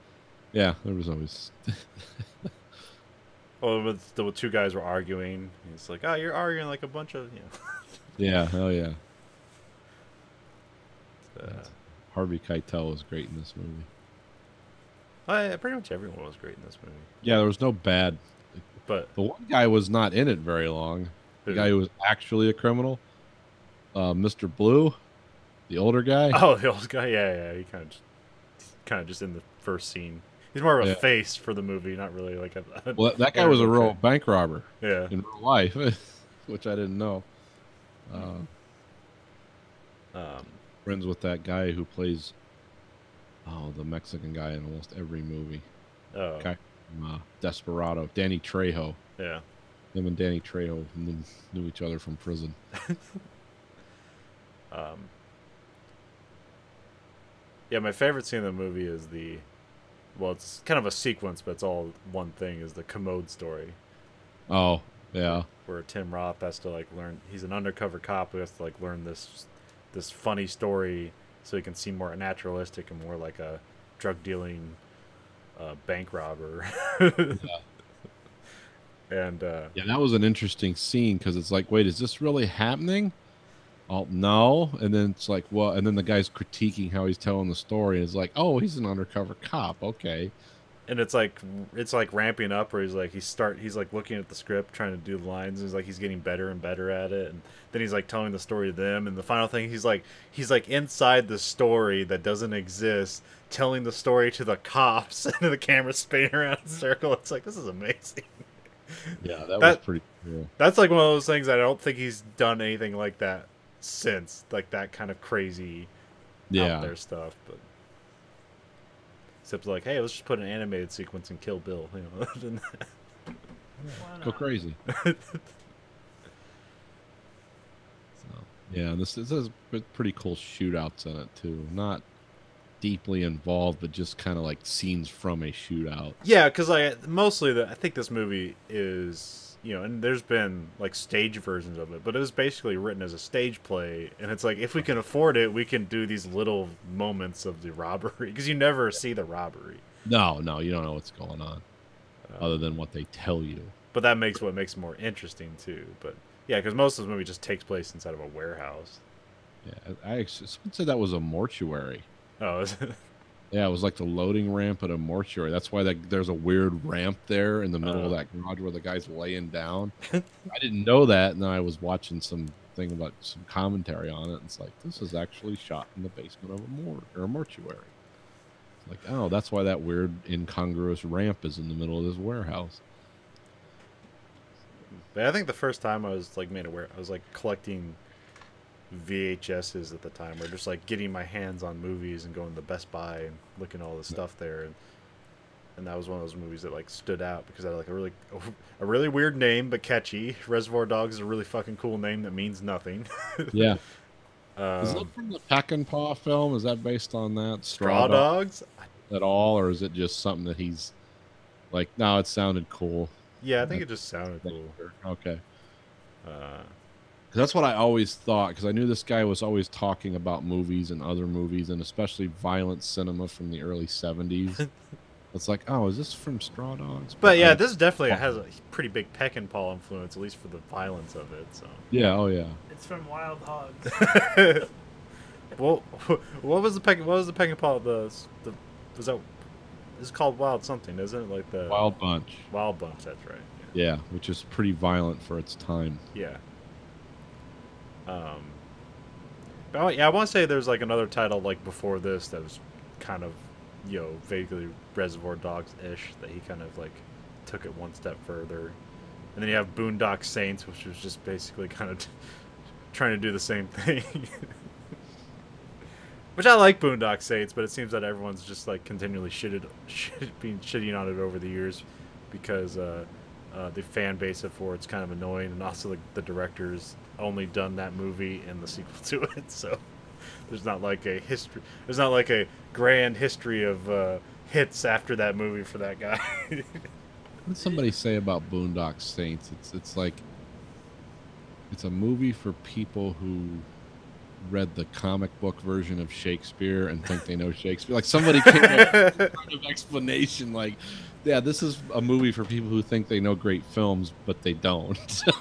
yeah, there was always. Well, the two guys were arguing. It's like, oh, you're arguing like a bunch of, you know. Yeah, hell yeah. Harvey Keitel was great in this movie. Pretty much everyone was great in this movie. Yeah, there was no bad. But the one guy was not in it very long. The guy who was actually a criminal, Mr. Blue, the older guy. Oh, the old guy. Yeah. He kind of just in the first scene. He's more of a face for the movie, not really like a. Well, that guy was a real bank robber. Yeah. In real life, which I didn't know. friends with that guy who plays the Mexican guy in almost every movie. Oh, Okay. Desperado. Danny Trejo. yeah. Him and Danny Trejo knew each other from prison. Yeah, my favorite scene in the movie is well, it's kind of a sequence, but it's all one thing, is the commode story. Oh, yeah. Where Tim Roth has to, like, learn, he's an undercover cop who has to, like, learn this funny story so he can seem more naturalistic and more like a drug-dealing bank robber. And, Yeah, that was an interesting scene because it's like, wait, is this really happening? Oh, no. And then it's like, well, and then the guy's critiquing how he's telling the story. And it's like, oh, he's an undercover cop. Okay. and it's like ramping up where he's like looking at the script, trying to do the lines, and he's getting better and better at it, and then he's like telling the story to them, and the final thing he's like inside the story that doesn't exist, telling the story to the cops, and the camera's spinning around in a circle. It's like, this is amazing. Yeah, that was pretty cool. That's like one of those things I don't think he's done anything like that since, like that kind of crazy out there stuff. But except like, hey, let's just put an animated sequence in Kill Bill, you know. Go crazy. Yeah, this has pretty cool shootouts in it too. Not deeply involved, but just kind of like scenes from a shootout. Yeah, because I think this movie is, you know, and there's been like stage versions of it, but it was basically written as a stage play, and it's like, if we can afford it, we can do these little moments of the robbery, because you never see the robbery. No, you don't know what's going on, other than what they tell you. But that makes what makes it more interesting too. But yeah, because most of the movie just takes place inside of a warehouse. Yeah, I actually someone said that was a mortuary. Oh, is it? Yeah, it was like the loading ramp at a mortuary. That's why there's a weird ramp there in the middle of that garage where the guy's laying down. I didn't know that, and then I was watching some thing about some commentary on it, and it's like, this is actually shot in the basement of a morgue or a mortuary. It's like, oh, that's why that weird incongruous ramp is in the middle of this warehouse. But I think the first time I was like made aware, I was like collecting VHSs at the time, or just like getting my hands on movies and going to Best Buy and looking at all the stuff there, and that was one of those movies that like stood out because I had like a really weird name but catchy. Reservoir Dogs is a really fucking cool name that means nothing. Yeah. Is it from the Peckinpah film? Is that based on that? Straw Dogs? At all, or is it just something that he's like, no, it sounded cool? Yeah, I think it just sounded cool. Okay. That's what I always thought, because I knew this guy was always talking about movies and other movies, and especially violent cinema from the early 70s. It's like, oh, is this from Straw Dogs? But yeah, this definitely has a pretty big Peckinpah influence, at least for the violence of it. So yeah, oh yeah. It's from Wild Hogs. Well, what was the Peckinpah? Was that? It's called Wild something, isn't it? Like the Wild Bunch. Wild Bunch, that's right. Yeah, which is pretty violent for its time. Yeah. But yeah, I want to say there's like another title like before this that was kind of, you know, vaguely Reservoir Dogs-ish, that he kind of like took it one step further. And then you have Boondock Saints, which was just basically kind of trying to do the same thing. Which I like Boondock Saints, but it seems that everyone's just like continually shitting on it over the years because the fan base for it's kind of annoying, and also the director's only done that movie and the sequel to it, so there's not like a history. There's not like a grand history of hits after that movie for that guy. What did somebody say about Boondock Saints? It's like it's a movie for people who read the comic book version of Shakespeare and think they know Shakespeare. Like somebody came up with some kind of explanation, like, yeah, this is a movie for people who think they know great films, but they don't. So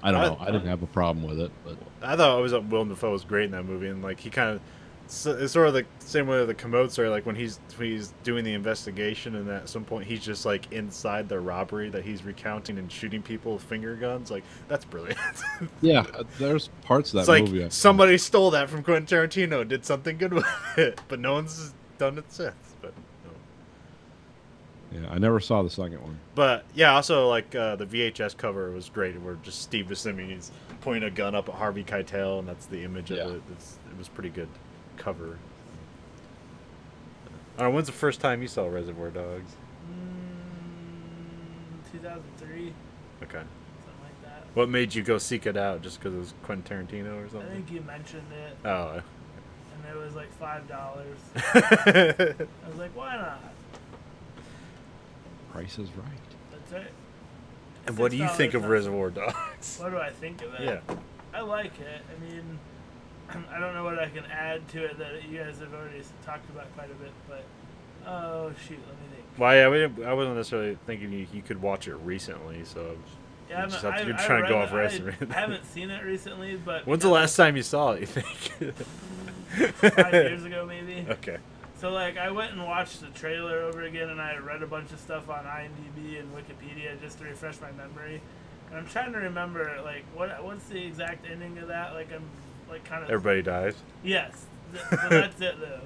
I don't know. I didn't have a problem with it, but I thought Willem Dafoe was great in that movie, and like he kind of, it's sort of the same way with the commode story. Like when he's doing the investigation, and at some point he's just like inside the robbery that he's recounting and shooting people with finger guns. Like, that's brilliant. Yeah, there's parts of that it's movie. Like somebody stole that from Quentin Tarantino, did something good with it, but no one's done it since. But Yeah, I never saw the second one. But yeah, also like the VHS cover was great. Where just Steve Buscemi is pointing a gun up at Harvey Keitel, and that's the image Yeah. of it. It was pretty good cover. I don't know, when's the first time you saw Reservoir Dogs? 2003, Okay. something like that. What made you go seek it out? Just because it was Quentin Tarantino or I something? think you mentioned it, Oh. and it was like $5. I was like, why not? Price is Right. That's it. And what do you think of $6 Reservoir Dogs? What do I think of it? Yeah. I like it. I mean, I don't know what I can add to it that you guys have already talked about quite a bit, but oh shoot, let me think. Well, yeah, I wasn't necessarily thinking you could watch it recently, so Yeah, you just have to, you're trying to go off resume. I haven't seen it recently, but When's the last time you saw it, you think? 5 years ago, maybe. Okay. So like, I went and watched the trailer over again, and I read a bunch of stuff on IMDb and Wikipedia just to refresh my memory. And I'm trying to remember like what's the exact ending of that? Like I'm like kind of Everybody dies. Yes, so that's it though.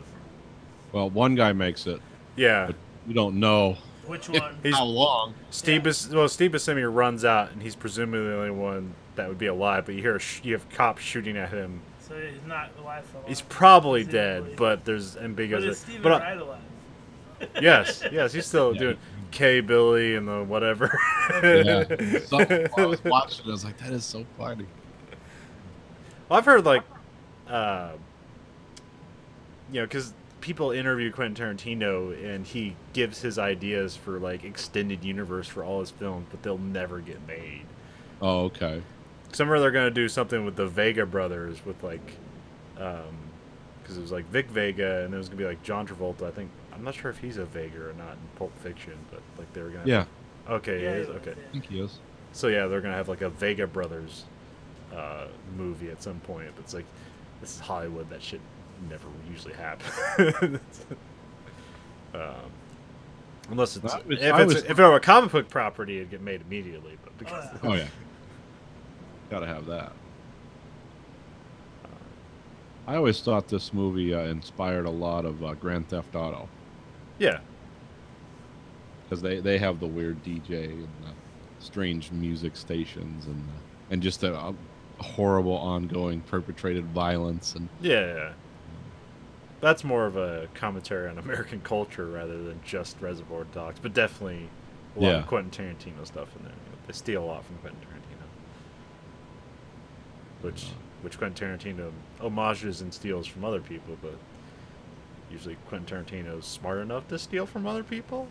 Well, one guy makes it, Yeah. but we don't know Which one? He's- how long. Steve Buscemi runs out, and he's presumably the only one that would be alive. But you hear you have cops shooting at him. So he's not alive for a while. He's probably Presumably. dead, but there's But ambiguous. is Stephen But Wright alive? yes, he's still Yeah. doing K Billy and the whatever. Yeah. So, I was watching it, I was like, that is so funny. Well, I've heard like, because people interview Quentin Tarantino and he gives his ideas for like extended universe for all his films, but they'll never get made. Oh, okay. Somewhere they're gonna do something with the Vega brothers with like, because it was like Vic Vega and it was gonna be like John Travolta. I think I'm not sure if he's a Vega or not in Pulp Fiction, but like they were gonna. Yeah, Okay, Yeah, he is? he was, Okay. I think he is. So yeah, they're gonna have like a Vega brothers movie at some point. But it's like this is Hollywood. That shit never usually happens. Unless it's if it were a comic book property, it'd get made immediately. But because yeah. Oh yeah, gotta have that. I always thought this movie inspired a lot of Grand Theft Auto yeah, because they have the weird DJ and strange music stations and just a horrible ongoing perpetrated violence and yeah. That's more of a commentary on American culture rather than just Reservoir Dogs, but definitely a lot Yeah. of Quentin Tarantino stuff in there. They steal a lot from Quentin Tarantino, which Quentin Tarantino homages and steals from other people, but usually Quentin Tarantino's smart enough to steal from other people.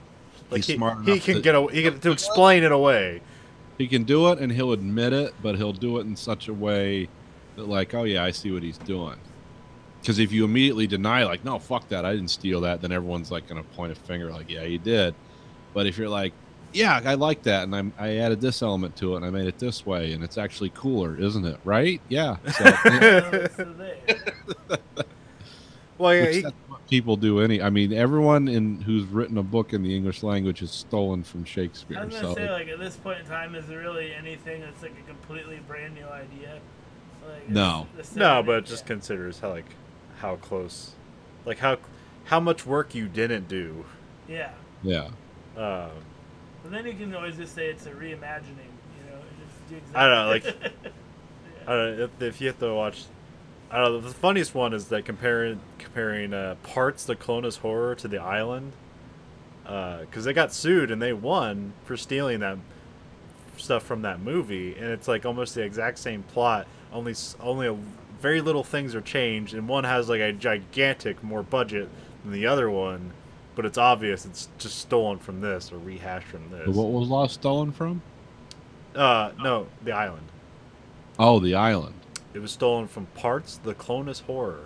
Like He's smart he enough can to- get he can to explain it away. he can do it and he'll admit it, but he'll do it in such a way that like, oh yeah, I see what he's doing. Because if you immediately deny, like, no, fuck that, I didn't steal that, then everyone's like going to point a finger, like, yeah, you did. But if you're like, yeah, I like that, and I added this element to it, and I made it this way, and it's actually cooler, isn't it? Right? Yeah. So, So there. Well, yeah, which that's what people do. I mean, everyone who's written a book in the English language is stolen from Shakespeare. I was So gonna say, like, at this point in time, is there really anything that's like a completely brand new idea? Like, No. it's the no, same but it idea. just considers how close, like how much work you didn't do. Yeah. yeah. Um, But then you can always just say it's a reimagining, you know? Just do exactly. I don't know, like, I don't know, if you have to watch. I don't know. The funniest one is that comparing Parts the Clonus Horror to The Island, because they got sued and they won for stealing that stuff from that movie, and it's like almost the exact same plot. Only very little things are changed, and one has like a gigantic more budget than the other one, but it's obvious it's just stolen from this or rehashed from this. What was Lost stolen from? No, The Island. Oh, The Island. It was stolen from Parts the Clonus Horror.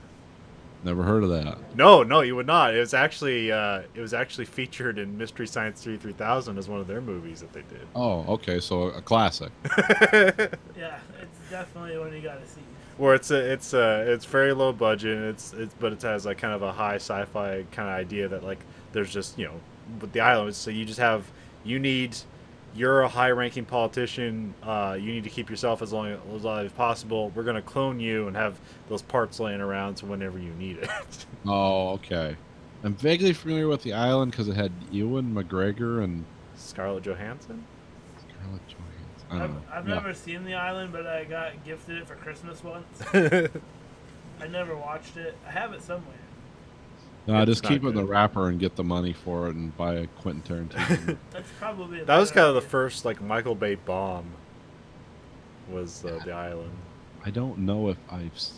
Never heard of that. No, you would not. It was actually featured in Mystery Science 3000 as one of their movies that they did. Oh, okay, so a classic. Yeah, it's definitely one you gotta see. Where it's very low budget. And but it has like kind of a high sci-fi kind of idea that like there's just with the island. So you're a high-ranking politician. You need to keep yourself as long as possible. We're gonna clone you and have those parts laying around so whenever you need it. Oh, okay. I'm vaguely familiar with the island because it had Ewan McGregor and Scarlett Johansson. Scarlett Johansson. I don't know. I've Yeah. never seen the island, but I got gifted it for Christmas once. I never watched it. I have it somewhere. No, It's just not keep it in the good. wrapper and get the money for it and buy a Quentin Tarantino. That's probably That was better kind of the idea. first like Michael Bay bomb. Was the island? I don't know if I've seen.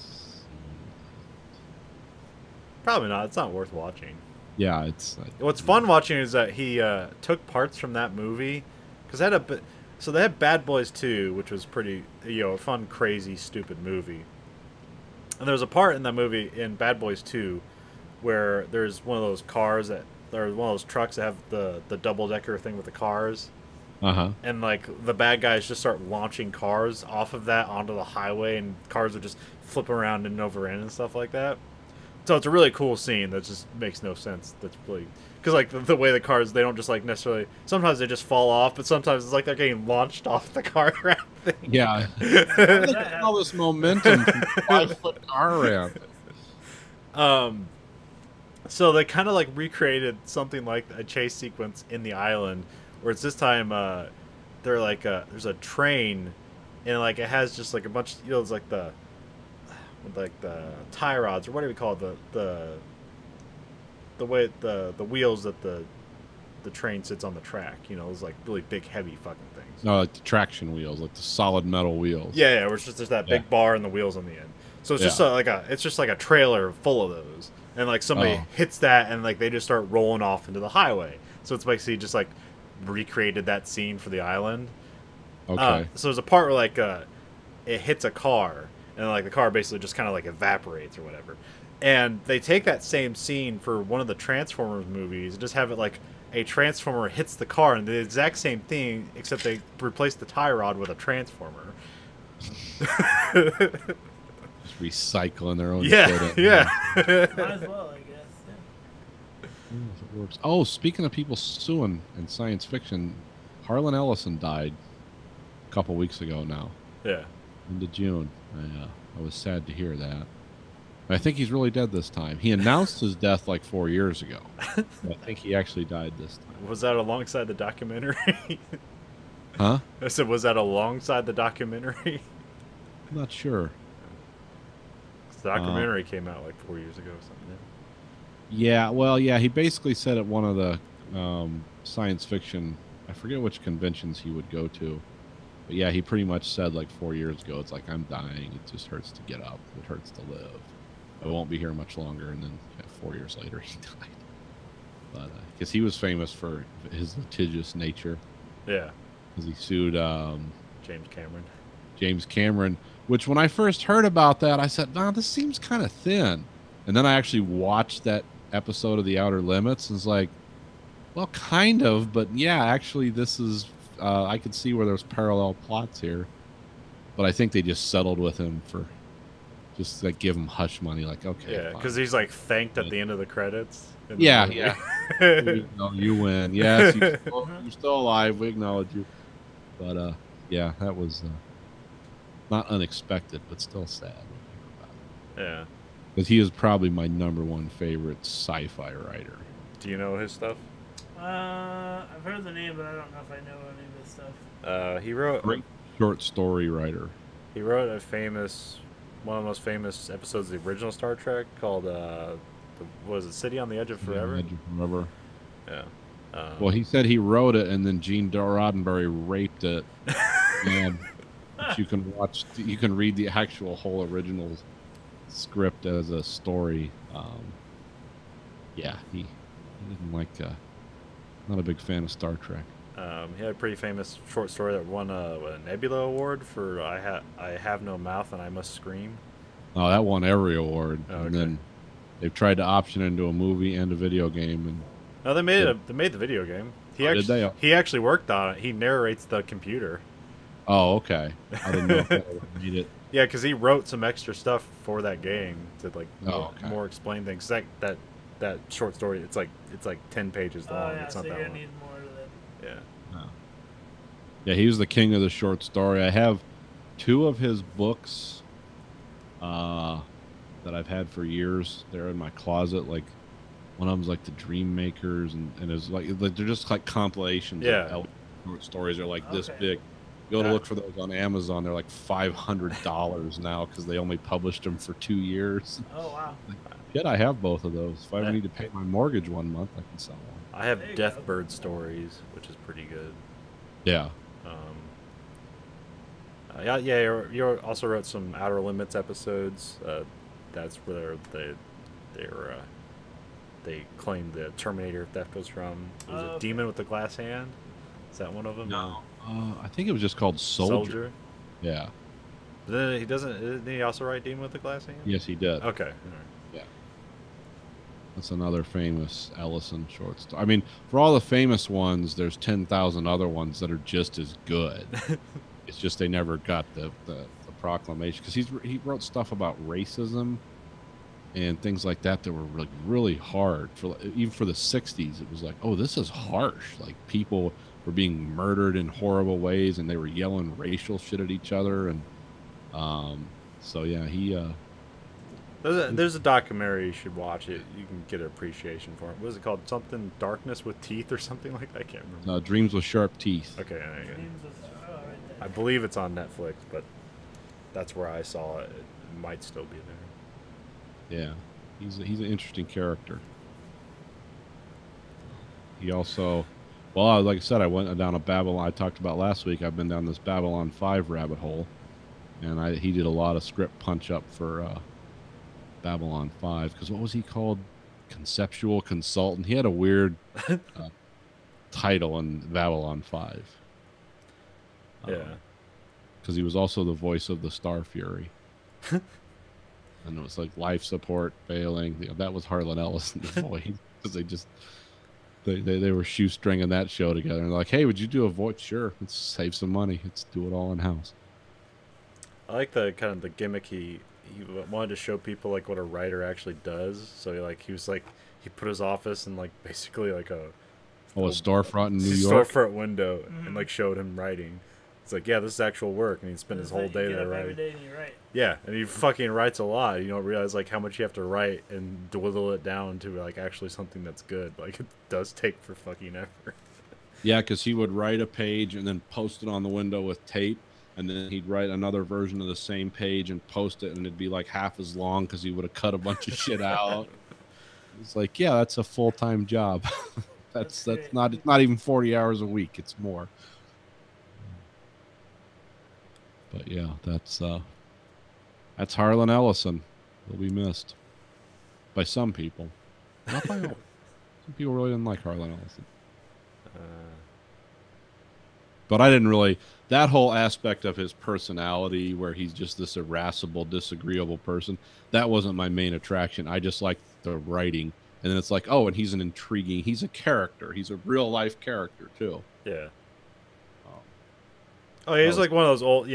Probably not. It's not worth watching. Yeah, it's. What's fun watching is that he took parts from that movie because so they had Bad Boys 2, which was pretty a fun, crazy, stupid movie. And there was a part in that movie in Bad Boys 2 where there's one of those cars one of those trucks that have the double decker thing with the cars. Uh-huh. And like the bad guys just start launching cars off of that onto the highway, and cars would just flip around and over end and stuff like that. So it's a really cool scene that just makes no sense. That's really because like the way the cars, they don't just like necessarily. Sometimes they just fall off, but sometimes it's like they're getting launched off the car ramp thing. Yeah. Where did they get all this momentum from 5-foot car ramp? So they kind of like recreated something like a chase sequence in the island, where it's this time they're like there's a train, and like it has just like a bunch, it's like the tie rods or whatever you call it, the way the wheels that the train sits on the track. Those like really big heavy fucking things. No, like the traction wheels, like the solid metal wheels. Yeah, where it's just there's that Yeah. big bar and the wheels on the end. So it's Yeah. just like a trailer full of those, and like somebody Oh. hits that, and like they just start rolling off into the highway. So it's basically just like recreated that scene for the island. Okay. So there's a part where like it hits a car, and like the car basically just kind of like evaporates or whatever. And they take that same scene for one of the Transformers movies and just have it like a Transformer hits the car, and the exact same thing, except they replace the tie rod with a Transformer. Just recycling their own shit. Yeah, yeah. Might as well, I guess. Yeah. If it works. Oh, speaking of people suing in science fiction, Harlan Ellison died a couple weeks ago now, Yeah. into June. I was sad to hear that. I think he's really dead this time. He announced his death like 4 years ago. I think he actually died this time. Was that alongside the documentary? Huh? I said, was that alongside the documentary? I'm not sure. The documentary came out like 4 years ago or something. Yeah, well, yeah, he basically said at one of the science fiction, I forget which conventions he would go to, but yeah, he pretty much said like 4 years ago, it's like, I'm dying, it just hurts to get up, it hurts to live. I won't be here much longer, and then 4 years later he died. But because he was famous for his litigious nature, Yeah. because he sued James Cameron. James Cameron, which when I first heard about that, I said, "Nah, this seems kind of thin." And then I actually watched that episode of The Outer Limits and was like, well, kind of, but yeah, actually this is, I could see where there's parallel plots here. But I think they just settled with him for just like give him hush money, like, okay. Yeah, fine. because he's like thanked at the end of the credits. in the Yeah, movie. yeah. No, you win. Yes, you're still alive. We acknowledge you. But yeah, that was not unexpected, but still sad. Yeah. Because he is probably my #1 favorite sci-fi writer. Do you know his stuff? I've heard the name, but I don't know if I know any of his stuff. He wrote Great short story writer. He wrote one of the most famous episodes of the original Star Trek called was it City on the Edge of Forever? Edge of Forever. Yeah. Well, he said he wrote it, and then Gene Roddenberry raped it. And you can read the actual whole original script as a story. Yeah, he didn't like. Not a big fan of Star Trek. He had a pretty famous short story that won a Nebula Award for I Have No Mouth and I Must Scream. Oh, that won every award. Oh, okay. And then they've tried to option it into a movie and a video game, and No, they made the video game. Did He actually worked on it. He narrates the computer. oh, okay. I didn't know if that would have made it. Yeah, because he wrote some extra stuff for that game to like Oh, okay. more explain things. That short story, it's like 10 pages Oh, long. yeah, It's so not you're that gonna long. need more of that. Yeah. Yeah, he was the king of the short story. I have 2 of his books that I've had for years. They're in my closet. Like, One of them's like the Dream Makers, and it's like they're just like compilations Yeah. of short stories. Are like this Okay. big. You go to Yeah. look for those on Amazon. They're like $500 now because they only published them for 2 years. Oh wow. Yet I have both of those. If I ever Yeah. need to pay my mortgage one month, I can sell one. I have There you go. Deathbird Stories, which is pretty good. Yeah. Yeah, you also wrote some Outer Limits episodes. That's where they claim the Terminator theft was from. Was it Okay. Demon with the Glass Hand? Is that one of them? No. I think it was just called Soldier. Yeah. But then he doesn't. Didn't he also write Demon with the Glass Hand? Yes, he did. Okay. All right. Yeah. That's another famous Ellison short story. I mean, for all the famous ones, there's 10,000 other ones that are just as good. It's just they never got the proclamation because he wrote stuff about racism and things like that that were like really hard for even for the 60s. It was like, oh, this is harsh. Like people were being murdered in horrible ways and they were yelling racial shit at each other. And so yeah, he There's a documentary you should watch. It you can get an appreciation for it. What is it called? Something Darkness with Teeth or something like that. I can't remember. Dreams with Sharp Teeth. Okay, there you go. Dreams of- oh, right I there. believe it's on Netflix, but that's where I saw it. It might still be there. Yeah, he's an interesting character. He also, well, like I said, I went down a Babylon. I talked about last week. I've been down this Babylon 5 rabbit hole, and he did a lot of script punch up for Babylon 5. Because what was he called? Conceptual consultant. He had a weird title in Babylon 5. Yeah. Because he was also the voice of the Star Fury. And it was like life support failing. You know, that was Harlan Ellison's voice because they were shoestringing that show together. And they're like, hey, would you do a voice? Sure, let's save some money. Let's do it all in house. I like the kind of the gimmick he wanted to show people like what a writer actually does. So he put his office in like basically like a Storefront in New York. storefront window and like showed him writing. It's like, yeah, this is actual work, and he'd spend his It's whole like you day get there up writing. every day and you write. Yeah, and he fucking writes a lot. You don't realize like how much you have to write and dwindle it down to like actually something that's good. Like it does take for fucking effort. Yeah, because he would write a page and then post it on the window with tape, and then he'd write another version of the same page and post it, and it'd be like half as long because he would have cut a bunch of shit out. It's like, yeah, that's a full-time job. that's great. not even 40 hours a week. It's more. But yeah, that's Harlan Ellison. He'll be missed by some people, not by all. Some people really didn't like Harlan Ellison. But I didn't really. That whole aspect of his personality, where he's just this irascible, disagreeable person, that wasn't my main attraction. I just liked the writing, and then it's like, oh, and he's a character. He's a real life character too. Yeah. Oh, yeah, he's like one of those old,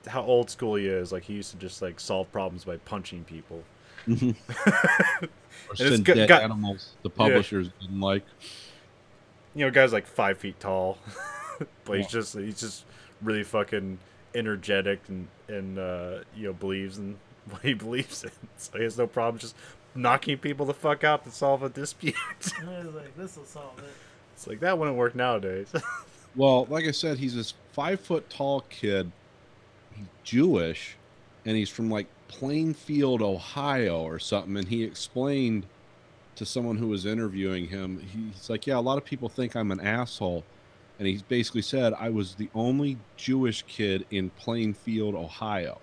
how old school he is. Like he used to just like solve problems by punching people. Or it's send got- dead got- animals the publishers didn't like. Guy's like 5 feet tall, but he's just really fucking energetic and believes in what he believes in. So he has no problem just knocking people the fuck out to solve a dispute. And I was like, this will solve it. It's like that wouldn't work nowadays. Well, like I said, he's this 5 foot tall kid. He's Jewish, and he's from like Plainfield, Ohio, or something. And he explained to someone who was interviewing him, he's like, "Yeah, a lot of people think I'm an asshole," and he basically said, "I was the only Jewish kid in Plainfield, Ohio.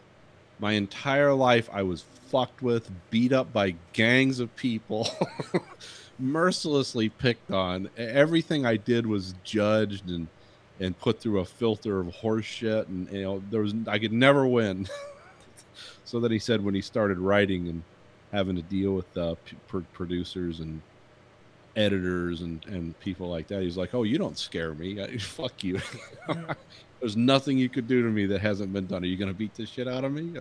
My entire life, I was fucked with, beat up by gangs of people." Mercilessly picked on. Everything I did was judged and put through a filter of horse shit, and I could never win. So then he said when he started writing and having to deal with producers and editors and people like that, he's like, "Oh, you don't scare me. Fuck you. There's nothing you could do to me that hasn't been done. Are you going to beat this shit out of me?"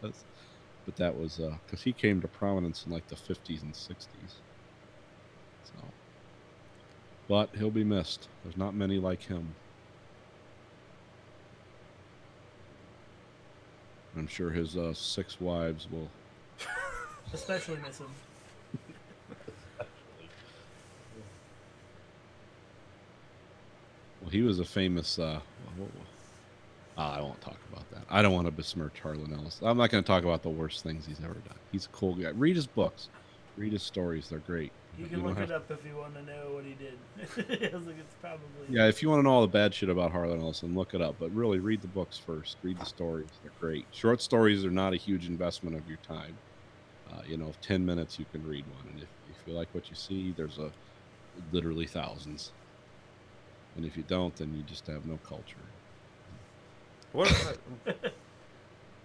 But that was because he came to prominence in like the 50s and 60s. So, but he'll be missed. There's not many like him. I'm sure his 6 wives will. Especially miss him. Well, he was a famous. I won't talk about that. I don't want to besmirch Harlan Ellis. I'm not going to talk about the worst things he's ever done. He's a cool guy. Read his books. Read his stories. They're great. You But can don't look have it up if you want to know what he did. I was like, it's probably. Yeah, if you want to know all the bad shit about Harlan Ellison, look it up. But really, read the books first. Read the stories. They're great. Short stories are not a huge investment of your time. 10 minutes you can read one. And if you like what you see, there's literally thousands. And if you don't, then you just have no culture. What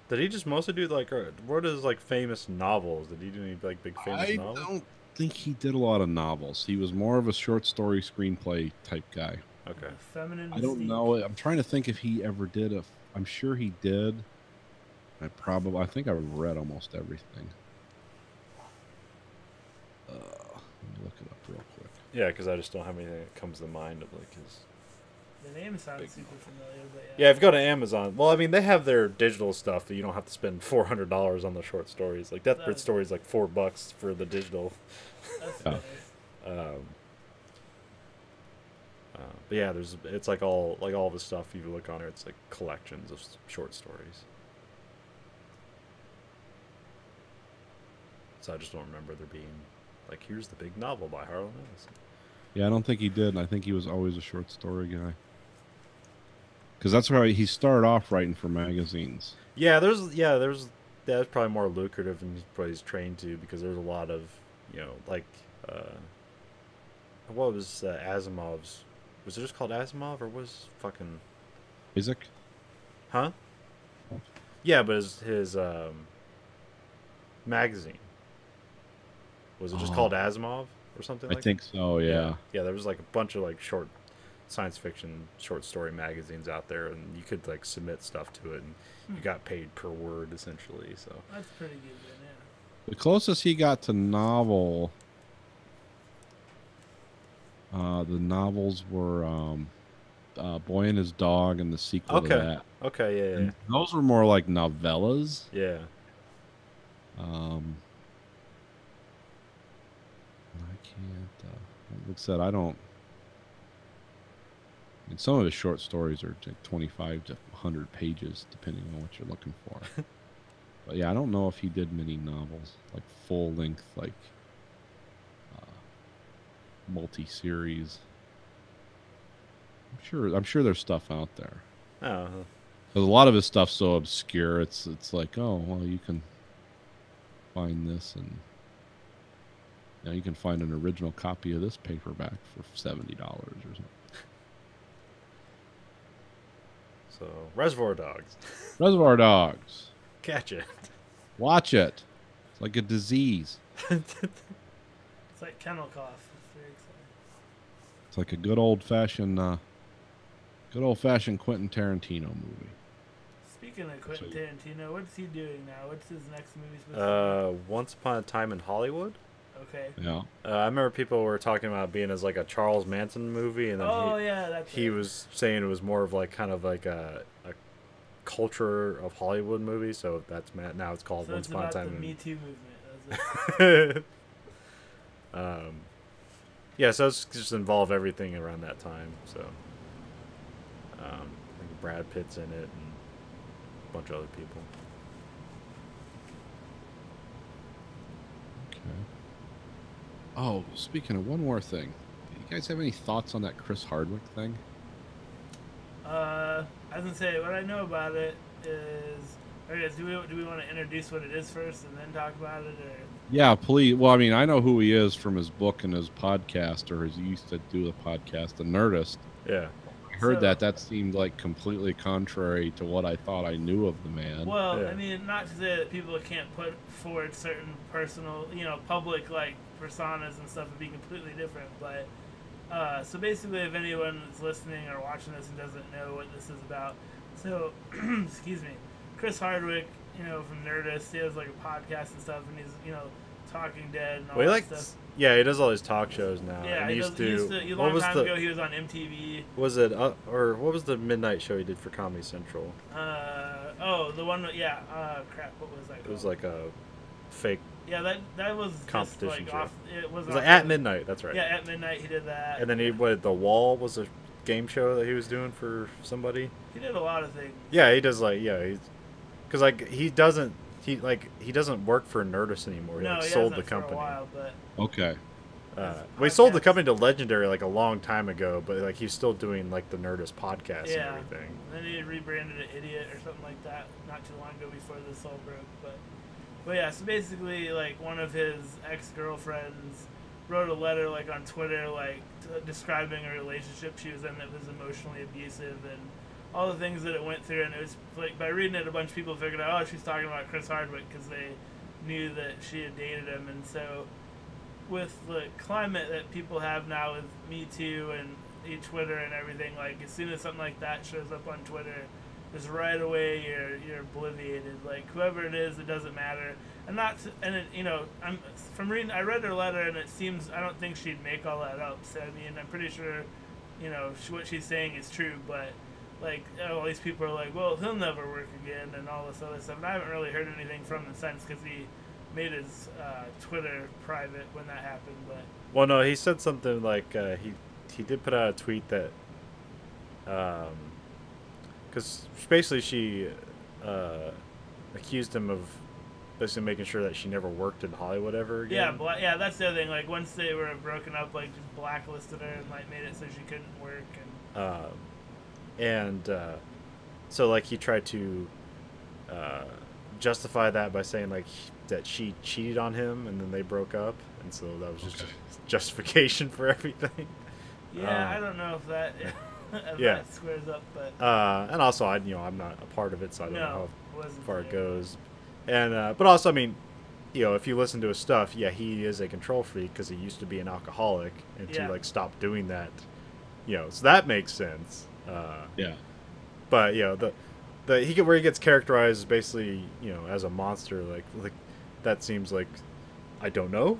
did he just mostly do? Like, what is like famous novels? Did he do any like big famous I novels? don't think he did a lot of novels. He was more of a short story screenplay type guy. Okay. Feminine I don't mystique. know. I'm trying to think if he ever did I'm sure he did. I think I've read almost everything. Let me look it up real quick. Yeah, because I just don't have anything that comes to mind of like his. The name sounds Big super familiar, but Yeah, if you go to Amazon, well, I mean, they have their digital stuff that you don't have to spend $400 on the short stories. Like Deathbird Right. Stories, like $4 for the digital. That's Yeah. better. But yeah, it's like all the stuff you look on it. It's like collections of short stories. So I just don't remember there being like, here's the big novel by Harlan Ellison. Yeah, I don't think he did. And I think he was always a short story guy. Because that's why he started off writing for magazines. Yeah, that's probably more lucrative than he's trained to, because there's a lot of, like, what was Asimov's? Was it just called Asimov, or was fucking, Isaac? huh? Yeah, but his magazine, was it just called Asimov or something? I like think so, yeah. Yeah, there was like a bunch of like short science fiction short story magazines out there, and you could like submit stuff to it, and you got paid per word essentially. So That's pretty good, then, yeah. The closest he got to novel, the novels were Boy and His Dog and the sequel to that. Okay, yeah. And those were more like novellas. Yeah. I can't. Like I said, I don't. I mean, some of his short stories are like 25 to 100 pages, depending on what you're looking for. But yeah, I don't know if he did many novels, like full length, like multi-series. I'm sure there's stuff out there. Oh, Because a lot of his stuff's so obscure. It's like, oh well, you can find this, and you can find an original copy of this paperback for $70 or something. so Reservoir Dogs. Reservoir Dogs. Catch it. Watch it. It's like a disease. It's like kennel cough. It's very exciting. It's like a good old fashioned Quentin Tarantino movie. Speaking of Quentin Tarantino, what's he doing now? What's his next movie supposed to Once Upon a Time in Hollywood. be? Okay. Yeah. I remember people were talking about it being as like a Charles Manson movie, and then Yeah, that's he it. was saying it was more of like kind of like a culture of Hollywood movie. So that's now it's called So Once it's Upon a about the Time. Me Too movement. That's it. Yeah, so it's just involved everything around that time. So I think Brad Pitt's in it and a bunch of other people. Okay. Oh, speaking of one more thing, do you guys have any thoughts on that Chris Hardwick thing? I was gonna say what I know about it is. I guess do we want to introduce what it is first and then talk about it, or? Yeah, please. Well, I mean, I know who he is from his book and his podcast, or he used to do the podcast, The Nerdist. Yeah. I heard So- that seemed like completely contrary to what I thought I knew of the man. Well, Yeah. I mean, not to say that people can't put forward certain personal, public like personas and stuff and be completely different, but so basically, if anyone is listening or watching this and doesn't know what this is about, so excuse me, Chris Hardwick, from Nerdist, he has like a podcast and stuff, and he's Talking Dead and all Well, that stuff. yeah, he does all these talk shows now. Yeah, and he used used to. A what long was time the ago, he was on MTV. was it or what was the midnight show he did for Comedy Central? The one. Yeah. Crap. What was that? It was called? like a fake. Yeah, that was just competition like show. off. It was It was off like At the- Midnight. That's right. Yeah, at midnight he did that. And then The Wall was a game show that he was doing for somebody. He did a lot of things. Yeah, he does because like he doesn't work for Nerdist anymore. He No, like, he sold the hasn't for a company. while, but Okay. Well, he sold the Podcasts. company to Legendary like a long time ago, but like he's still doing like the Nerdist podcast yeah. and everything. Then he rebranded it Idiot or something like that not too long ago before this all broke. But yeah, so basically, like one of his ex-girlfriends wrote a letter like on Twitter, like describing a relationship she was in that was emotionally abusive and all the things that it went through. And it was like by reading it, a bunch of people figured out, oh, she's talking about Chris Hardwick because they knew that she had dated him. And so with the climate that people have now with Me Too and Twitter and everything, like as soon as something like that shows up on Twitter, just right away you're obliviated. Like whoever it is, it doesn't matter. And I read her letter and it seems I don't think she'd make all that up. So I mean, I'm pretty sure, what she's saying is true. But like all these people are like, well, he'll never work again and all this other stuff. And I haven't really heard anything from him since because he made his Twitter private when that happened. But Well, no, he said something like he did put out a tweet that because basically she accused him of basically making sure that she never worked in Hollywood ever again. yeah, that's the other thing. Like once they were broken up, like just blacklisted her and like made it so she couldn't work. And So like he tried to justify that by saying like that she cheated on him and then they broke up, and so that was just justification for everything. yeah, I don't know if that if yeah. that squares up, but And also I'm not a part of it, so I don't know it wasn't how far it there. goes. And but also, I mean, if you listen to his stuff, yeah, he is a control freak because he used to be an alcoholic and to Yeah. like stop doing that, so that makes sense. Yeah. But where he gets characterized is basically as a monster, like that seems like I don't know.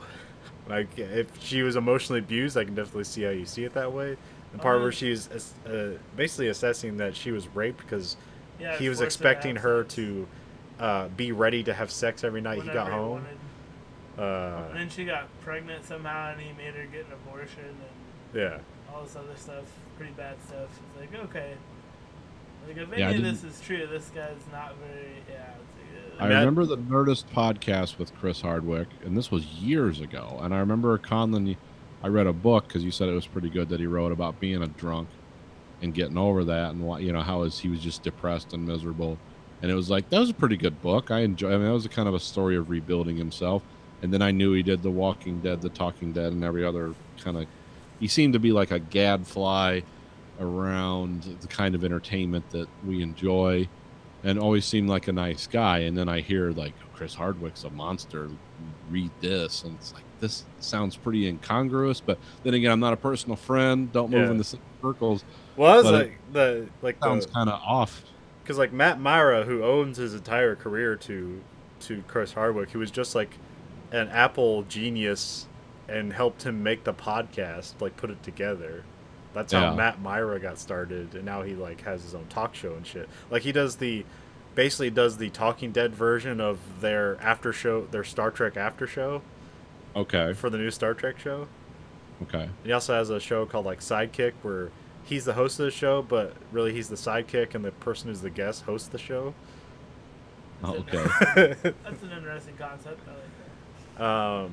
Like if she was emotionally abused, I can definitely see how you see it that way. The part where she's basically assessing that she was raped because Yeah, he was forced expecting have her sex to be ready to have sex every night he got whenever he home. wanted. And then she got pregnant somehow, and he made her get an abortion and Yeah. all this other stuff, pretty bad stuff. It's like, okay, like if Yeah, I any of didn't- this is true, this guy's not very. Yeah. I remember the Nerdist podcast with Chris Hardwick, and this was years ago. And I remember Conlon, I read a book because you said it was pretty good that he wrote about being a drunk and getting over that, and how he was just depressed and miserable. And it was like that was a pretty good book. I mean, that was a kind of a story of rebuilding himself. And then I knew he did The Walking Dead, The Talking Dead, and every other kind of. He seemed to be like a gadfly around the kind of entertainment that we enjoy, and always seemed like a nice guy. And then I hear like Chris Hardwick's a monster. Read this, and it's like this sounds pretty incongruous. But then again, I'm not a personal friend. Don't move Yeah. in the same circles. Well, But that's Sounds kind of off. because like Matt Myra, who owns his entire career to Chris Hardwick, who was just like an Apple genius and helped him make the podcast, like put it together. That's how Yeah. Matt Myra got started, and now he like has his own talk show and shit. Like he basically does the Talking Dead version of their after show, their Star Trek after show Okay. for the new Star Trek show. Okay. And he also has a show called like Sidekick, where he's the host of the show, but really he's the sidekick, and the person who's the guest hosts the show. Oh, okay. That's an interesting concept. I like that.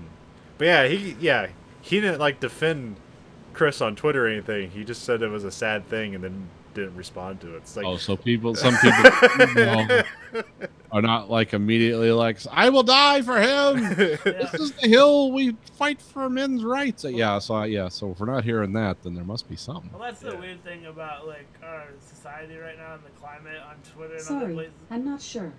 But he didn't like defend Chris on Twitter or anything. He just said it was a sad thing and then didn't respond to it. It's like, Oh, so some people are not like immediately like, I will die for him. This is the hill we fight for men's rights. So if we're not hearing that, then there must be something. Well, that's the Yeah. weird thing about like our society right now and the climate on Twitter and other Sorry, places. I'm not sure.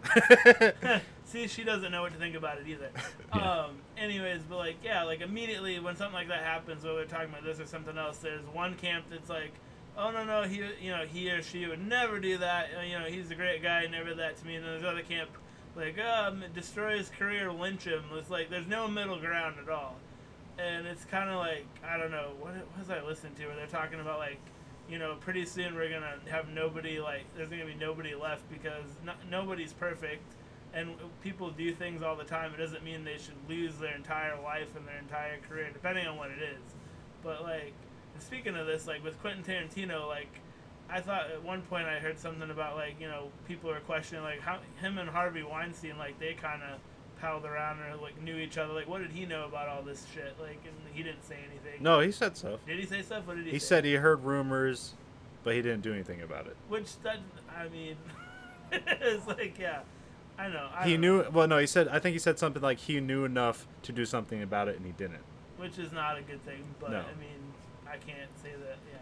See, she doesn't know what to think about it either. Yeah. Anyways, but like, yeah, like immediately when something like that happens, whether we're talking about this or something else, there's one camp that's like, oh no, he or she would never do that. He's a great guy, never did that to me. And then there's other camp, like, destroy his career, lynch him. It's like there's no middle ground at all, and it's kind of like I don't know what was I listening to where they're talking about like, pretty soon we're gonna have nobody like there's gonna be nobody left because nobody's perfect. And people do things all the time. It doesn't mean they should lose their entire life and their entire career, depending on what it is. But, like, And speaking of this, like with Quentin Tarantino, like I thought at one point I heard something about like people are questioning like how him and Harvey Weinstein like they kind of palled around or like knew each other. Like what did he know about all this shit? Like and he didn't say anything. No, he said stuff. Did he say stuff? What did he say? He said he heard rumors, but he didn't do anything about it. Which that I mean, it's like yeah, I know. He knew. Well, no, he said. I think he said something like he knew enough to do something about it, and he didn't. Which is not a good thing, but No. I mean, I can't say that. Yeah,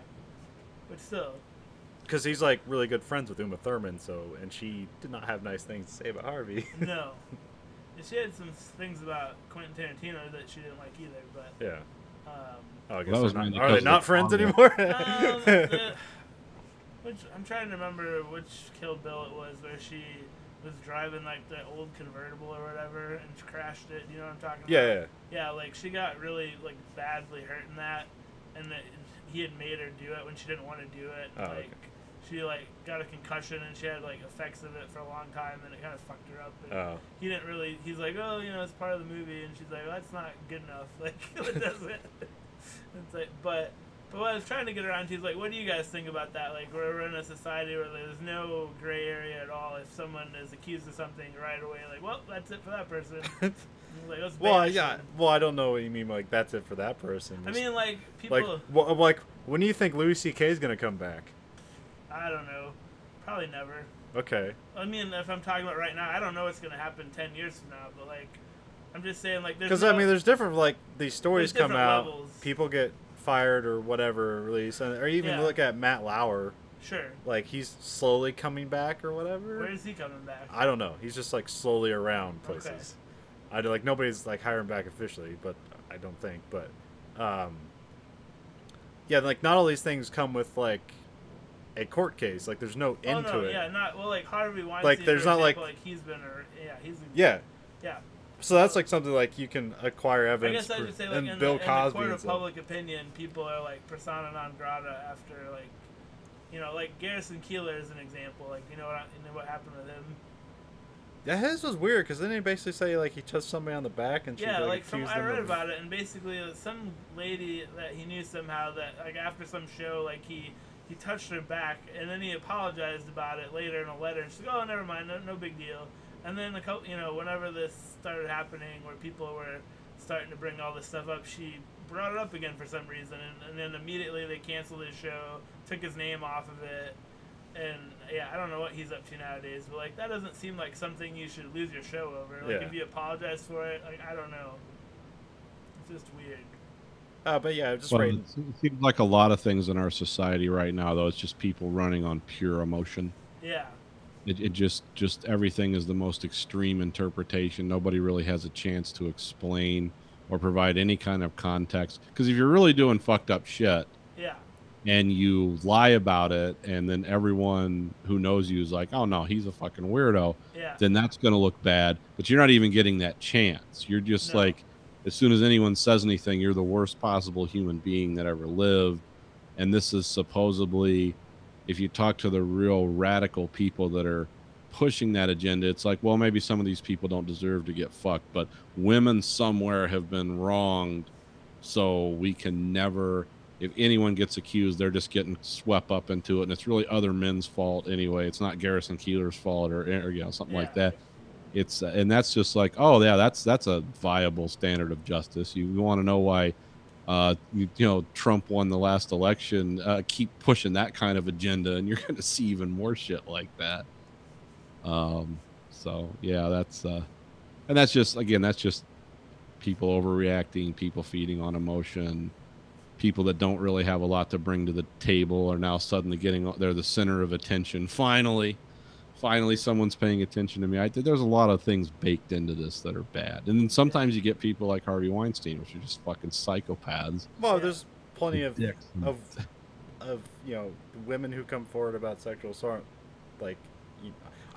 but still. Because he's like really good friends with Uma Thurman, and she did not have nice things to say about Harvey. No. And she had some things about Quentin Tarantino that she didn't like either, but Yeah. Oh, I That guess was they're mainly not, are they because not of friends Congo. anymore? which I'm trying to remember which Kill Bill it was where she was driving like the old convertible or whatever and she crashed it. You know what I'm talking Yeah, about? yeah. Yeah, like she got really like badly hurt in that, and that he had made her do it when she didn't want to do it. Oh, like okay. she like got a concussion and she had like effects of it for a long time, and it kind of fucked her up. And Oh. he didn't really. He's like, oh, it's part of the movie, and she's like, well, that's not good enough. Like it doesn't. It's like, but what I was trying to get around to is like, what do you guys think about that? Like, we're in a society where there's no gray area at all. If someone is accused of something right away, like, well, that's it for that person. Like, let's Well, banish yeah. them. Well, I don't know what you mean. Like that's it for that person. I Just, mean, like people. like when do you think Louis C.K. is gonna come back? I don't know. Probably never. Okay. I mean, if I'm talking about right now, I don't know what's gonna happen 10 years from now. But like, I'm just saying, like, Because I mean, there's different like these stories there's come different out, levels. people get fired or whatever, released, or even Yeah. look at Matt Lauer. Sure. Like he's slowly coming back or whatever. Where is he coming back? I don't know. He's just like slowly around Okay. places. I like nobody's like hiring back officially, but I don't think. But yeah, like not all these things come with like a court case. Like there's no end oh to no, it. yeah, not well. Like Harvey Weinstein. Like, there's for not, example, like- he's been, he's Yeah. yeah. So that's like something like you can acquire I evidence. guess I would say like and in, Bill the Cosby court and of stuff. public opinion, people are like persona non grata after like, like Garrison Keillor is an example. Like what happened with him. Yeah, his was weird because then they basically say like he touched somebody on the back and she Yeah, like accused I him read of- about it, and basically some lady that he knew somehow that like after some show like he touched her back, and then he apologized about it later in a letter. And she's like, oh, never mind, no big deal. And then a couple, whenever this started happening, where people were starting to bring all this stuff up, she brought it up again for some reason, and then immediately they canceled his show, took his name off of it, and yeah, I don't know what he's up to nowadays, but like that doesn't seem like something you should lose your show over. Like Yeah. if you apologize for it, like I don't know, it's just weird. But yeah, just Well, right. it seems like a lot of things in our society right now, though, it's just people running on pure emotion. Yeah. It just everything is the most extreme interpretation. Nobody really has a chance to explain or provide any kind of context. Because if you're really doing fucked up shit Yeah. and you lie about it, and then everyone who knows you is like, oh no, he's a fucking weirdo, Yeah. then that's going to look bad. But you're not even getting that chance. You're just No. like, as soon as anyone says anything, you're the worst possible human being that ever lived. And this is supposedly, if you talk to the real radical people that are pushing that agenda, it's like, well, maybe some of these people don't deserve to get fucked, but women somewhere have been wronged, so we can never, if anyone gets accused, they're just getting swept up into it, and it's really other men's fault anyway. It's not Garrison Keillor's fault or something like Yeah. that. It's and that's just like, oh yeah, that's a viable standard of justice. You want to know why Trump won the last election? Keep pushing that kind of agenda, and you're going to see even more shit like that. So yeah, that's just people overreacting, people feeding on emotion, people that don't really have a lot to bring to the table are now suddenly they're the center of attention. Finally someone's paying attention to me. I think there's a lot of things baked into this that are bad. And then sometimes you get people like Harvey Weinstein, which are just fucking psychopaths. Well, Yeah. there's plenty of Dicks. women who come forward about sexual assault. Like,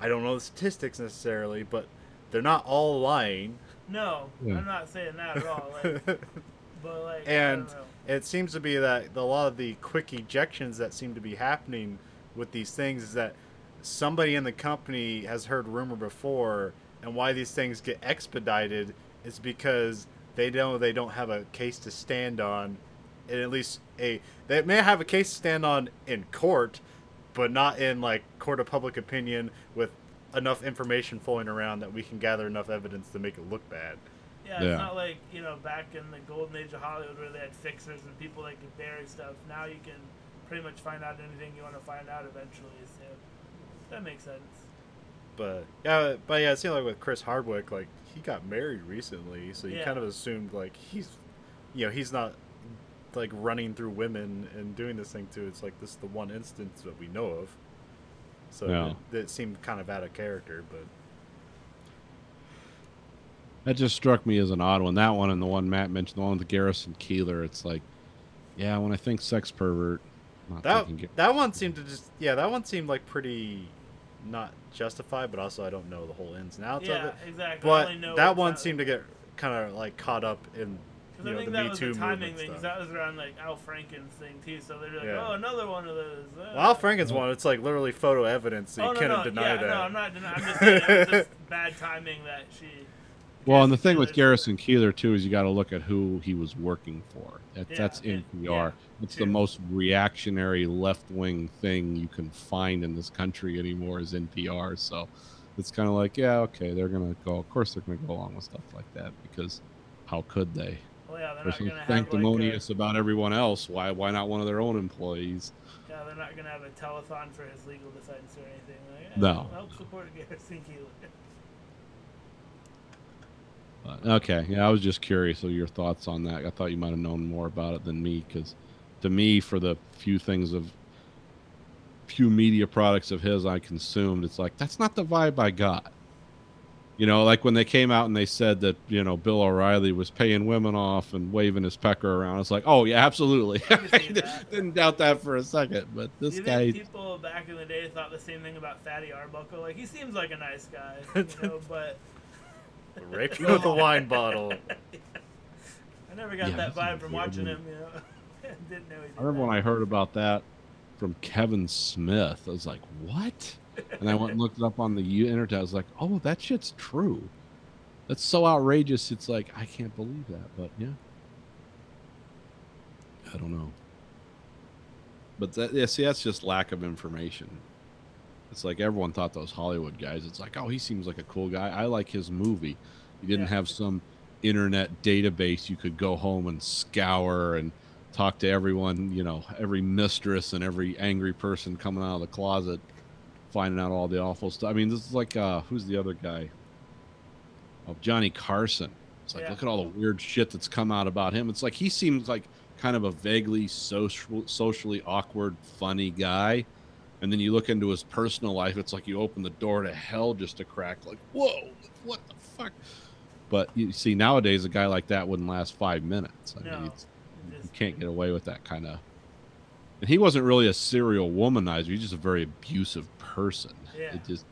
I don't know the statistics necessarily, but they're not all lying. No, Yeah. I'm not saying that at all. Like, but like, I And don't know. it seems to be that a lot of the quick ejections that seem to be happening with these things is that somebody in the company has heard rumor before, and why these things get expedited is because they know they don't have a case to stand on, in at least they may have a case to stand on in court, but not in like court of public opinion with enough information flowing around that we can gather enough evidence to make it look bad. Yeah, Yeah. it's not like, you know, back in the golden age of Hollywood where they had fixers and people that could bury stuff. Now you can pretty much find out anything you want to find out eventually. So that makes sense. But yeah, it seemed like with Chris Hardwick, like he got married recently, so you Yeah. kind of assumed like he's not like running through women and doing this thing too. It's like this is the one instance that we know of. So Yeah. it seemed kind of out of character, but That just struck me as an odd one. That one and the one Matt mentioned, the one with Garrison Keeler. It's like, yeah, when I think sex pervert, I'm not thinking that one seemed to that one seemed like pretty not justified, but also I don't know the whole ins and outs of Yeah, it. exactly. I only But know that what's one out- seemed to get kind of like caught up in Because I think the that Me was Too the timing movement thing. 'Cause stuff. that was around like Al Franken's thing too. So they're like, Yeah. oh, another one of those. Well, Al Franken's one. It's like literally photo evidence, so you no, couldn't no, deny yeah, that. no, I'm not denying. I'm just saying it was just bad timing that she. Well, and the thing with Garrison Garrison Keeler too is you got to look at who he was working for. That's Yeah, NPR. It's the most reactionary left-wing thing you can find in this country anymore is NPR. So it's kind of like, yeah, okay, they're gonna go. Of course, they're gonna go along with stuff like that because how could they? Well, yeah, they're They're not so gonna have sanctimonious about everyone else. Why not one of their own employees? yeah, they're not gonna have a telethon for his legal defense or anything. Like, yeah, No. help support Garrison Keeler. But, okay, yeah, I was just curious of your thoughts on that. I thought you might have known more about it than me, because to me, for the few media products of his I consumed, it's like that's not the vibe I got. You know, like when they came out and they said that Bill O'Reilly was paying women off and waving his pecker around. It's like, oh yeah, absolutely. I can see that. Didn't doubt that for a second. But Do this you guy, think people back in the day thought the same thing about Fatty Arbuckle? Like, he seems like a nice guy, but. Rape you with a wine bottle. I never got Yeah, that that's vibe from watching weird. him, Didn't know he did I remember that. when I heard about that from Kevin Smith. I was like, what? And I went and looked it up on the internet. I was like, oh, that shit's true. That's so outrageous. It's like, I can't believe that. But yeah. I don't know. But that's just lack of information. It's like everyone thought those Hollywood guys. It's like, oh, he seems like a cool guy. I like his movie. You didn't have some internet database you could go home and scour and talk to everyone, every mistress and every angry person coming out of the closet, finding out all the awful stuff. I mean, this is like, who's the other guy? Oh, Johnny Carson. It's like, look at all the weird shit that's come out about him. It's like he seems like kind of a vaguely socially awkward, funny guy. And then you look into his personal life, it's like you open the door to hell just a crack. Like, whoa, what the fuck? But you see, nowadays, a guy like that wouldn't last 5 minutes. I mean, you can't get away with that kind of. And he wasn't really a serial womanizer. He's just a very abusive person. Yeah. It just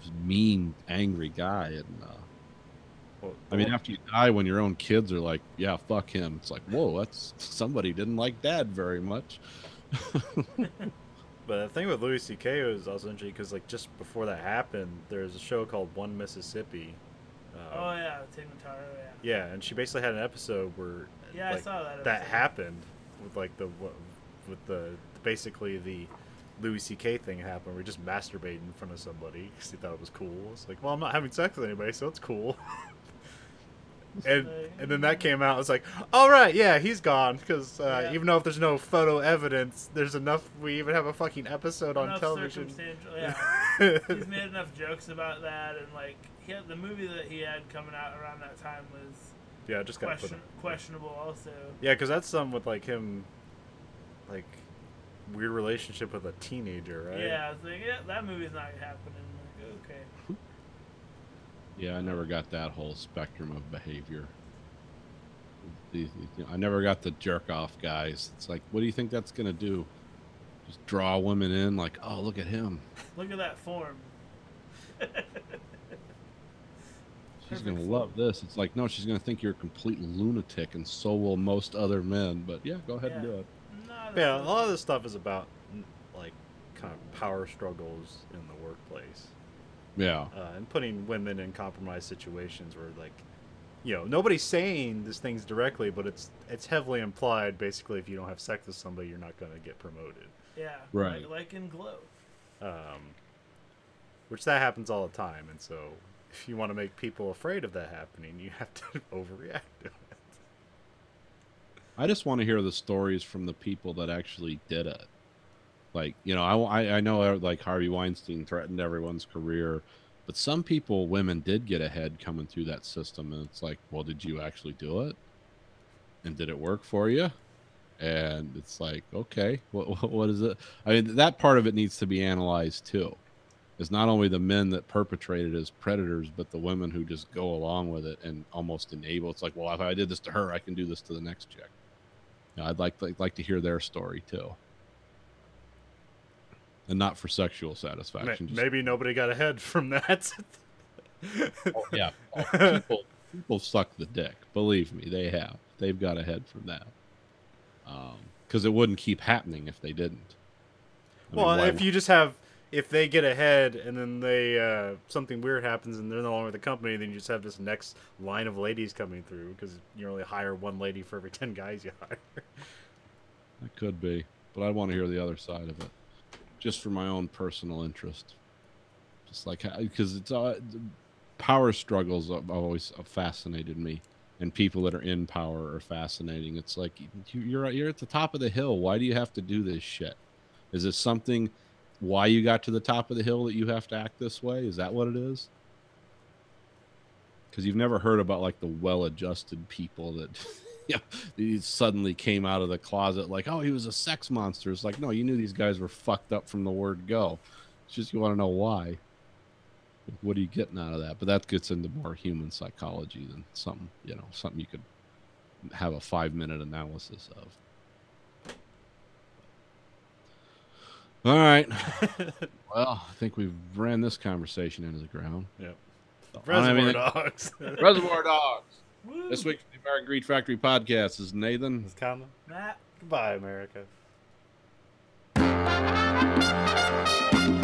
was a mean, angry guy. And I mean, after you die, when your own kids are like, yeah, fuck him. It's like, whoa, that's somebody didn't like Dad very much. But the thing with Louis C.K. was also interesting because, like, just before that happened, there was a show called One Mississippi. Oh yeah, Tig Notaro, Yeah, and she basically had an episode where, Yeah, I like, saw that that episode. happened with like basically the Louis C.K. thing happened. Where he just masturbated in front of somebody because he thought it was cool. It's like, well, I'm not having sex with anybody, so it's cool. And then that came out. I was like, all right, yeah, he's gone because even though if there's no photo evidence, there's enough. We even have a fucking episode on Enough television. circumstantial, yeah. He's made enough jokes about that, and like the movie that he had coming out around that time was Just got put in. questionable also. Yeah, because that's some with like him, like weird relationship with a teenager, right? Yeah, I was like, that movie's not happening. Like, okay. Yeah, I never got that whole spectrum of behavior. I never got the jerk off guys. It's like, what do you think that's gonna do? Just draw women in? Like, oh, look at him. Look at that form. She's gonna love this. It's like, no, she's gonna think you're a complete lunatic, and so will most other men. But yeah, go ahead and do it. Yeah, a lot of this stuff is about like kind of power struggles in the workplace. Yeah. And putting women in compromised situations where like nobody's saying these things directly, but it's heavily implied. Basically, if you don't have sex with somebody, you're not going to get promoted. Yeah. Right. Like in Glow. Which that happens all the time, and so if you want to make people afraid of that happening, you have to overreact to it. I just want to hear the stories from the people that actually did it. Like, I know like Harvey Weinstein threatened everyone's career, but some women did get ahead coming through that system, and it's like, well, did you actually do it? And did it work for you? And it's like, okay, what is it? I mean, that part of it needs to be analyzed too. It's not only the men that perpetrate it as predators, but the women who just go along with it and almost enable. It's like, well, if I did this to her, I can do this to the next chick. I'd like to hear their story too, and not for sexual satisfaction. Maybe nobody got ahead from that. Oh, yeah, people suck the dick. Believe me, they have. They've got ahead from that. Because it wouldn't keep happening if they didn't. If they get ahead and then they something weird happens and they're no longer with the company, then you just have this next line of ladies coming through because you only hire one lady for every 10 guys you hire. That could be, but I want to hear the other side of it, just for my own personal interest. Just like because it's power struggles have always fascinated me, and people that are in power are fascinating. It's like you're at the top of the hill. Why do you have to do this shit? Is it something? Why you got to the top of the hill that you have to act this way? Is that what it is? Because you've never heard about like the well-adjusted people that he suddenly came out of the closet like, oh, he was a sex monster. It's like, no, you knew these guys were fucked up from the word go. It's just you want to know why. What are you getting out of that? But that gets into more human psychology than something you could have a 5-minute analysis of. All right. Well, I think we've ran this conversation into the ground. Yep. Reservoir Dogs. Reservoir Dogs. Woo. This week, the American Greed Factory podcast is Nathan. It's Conlon. Matt. Goodbye, America.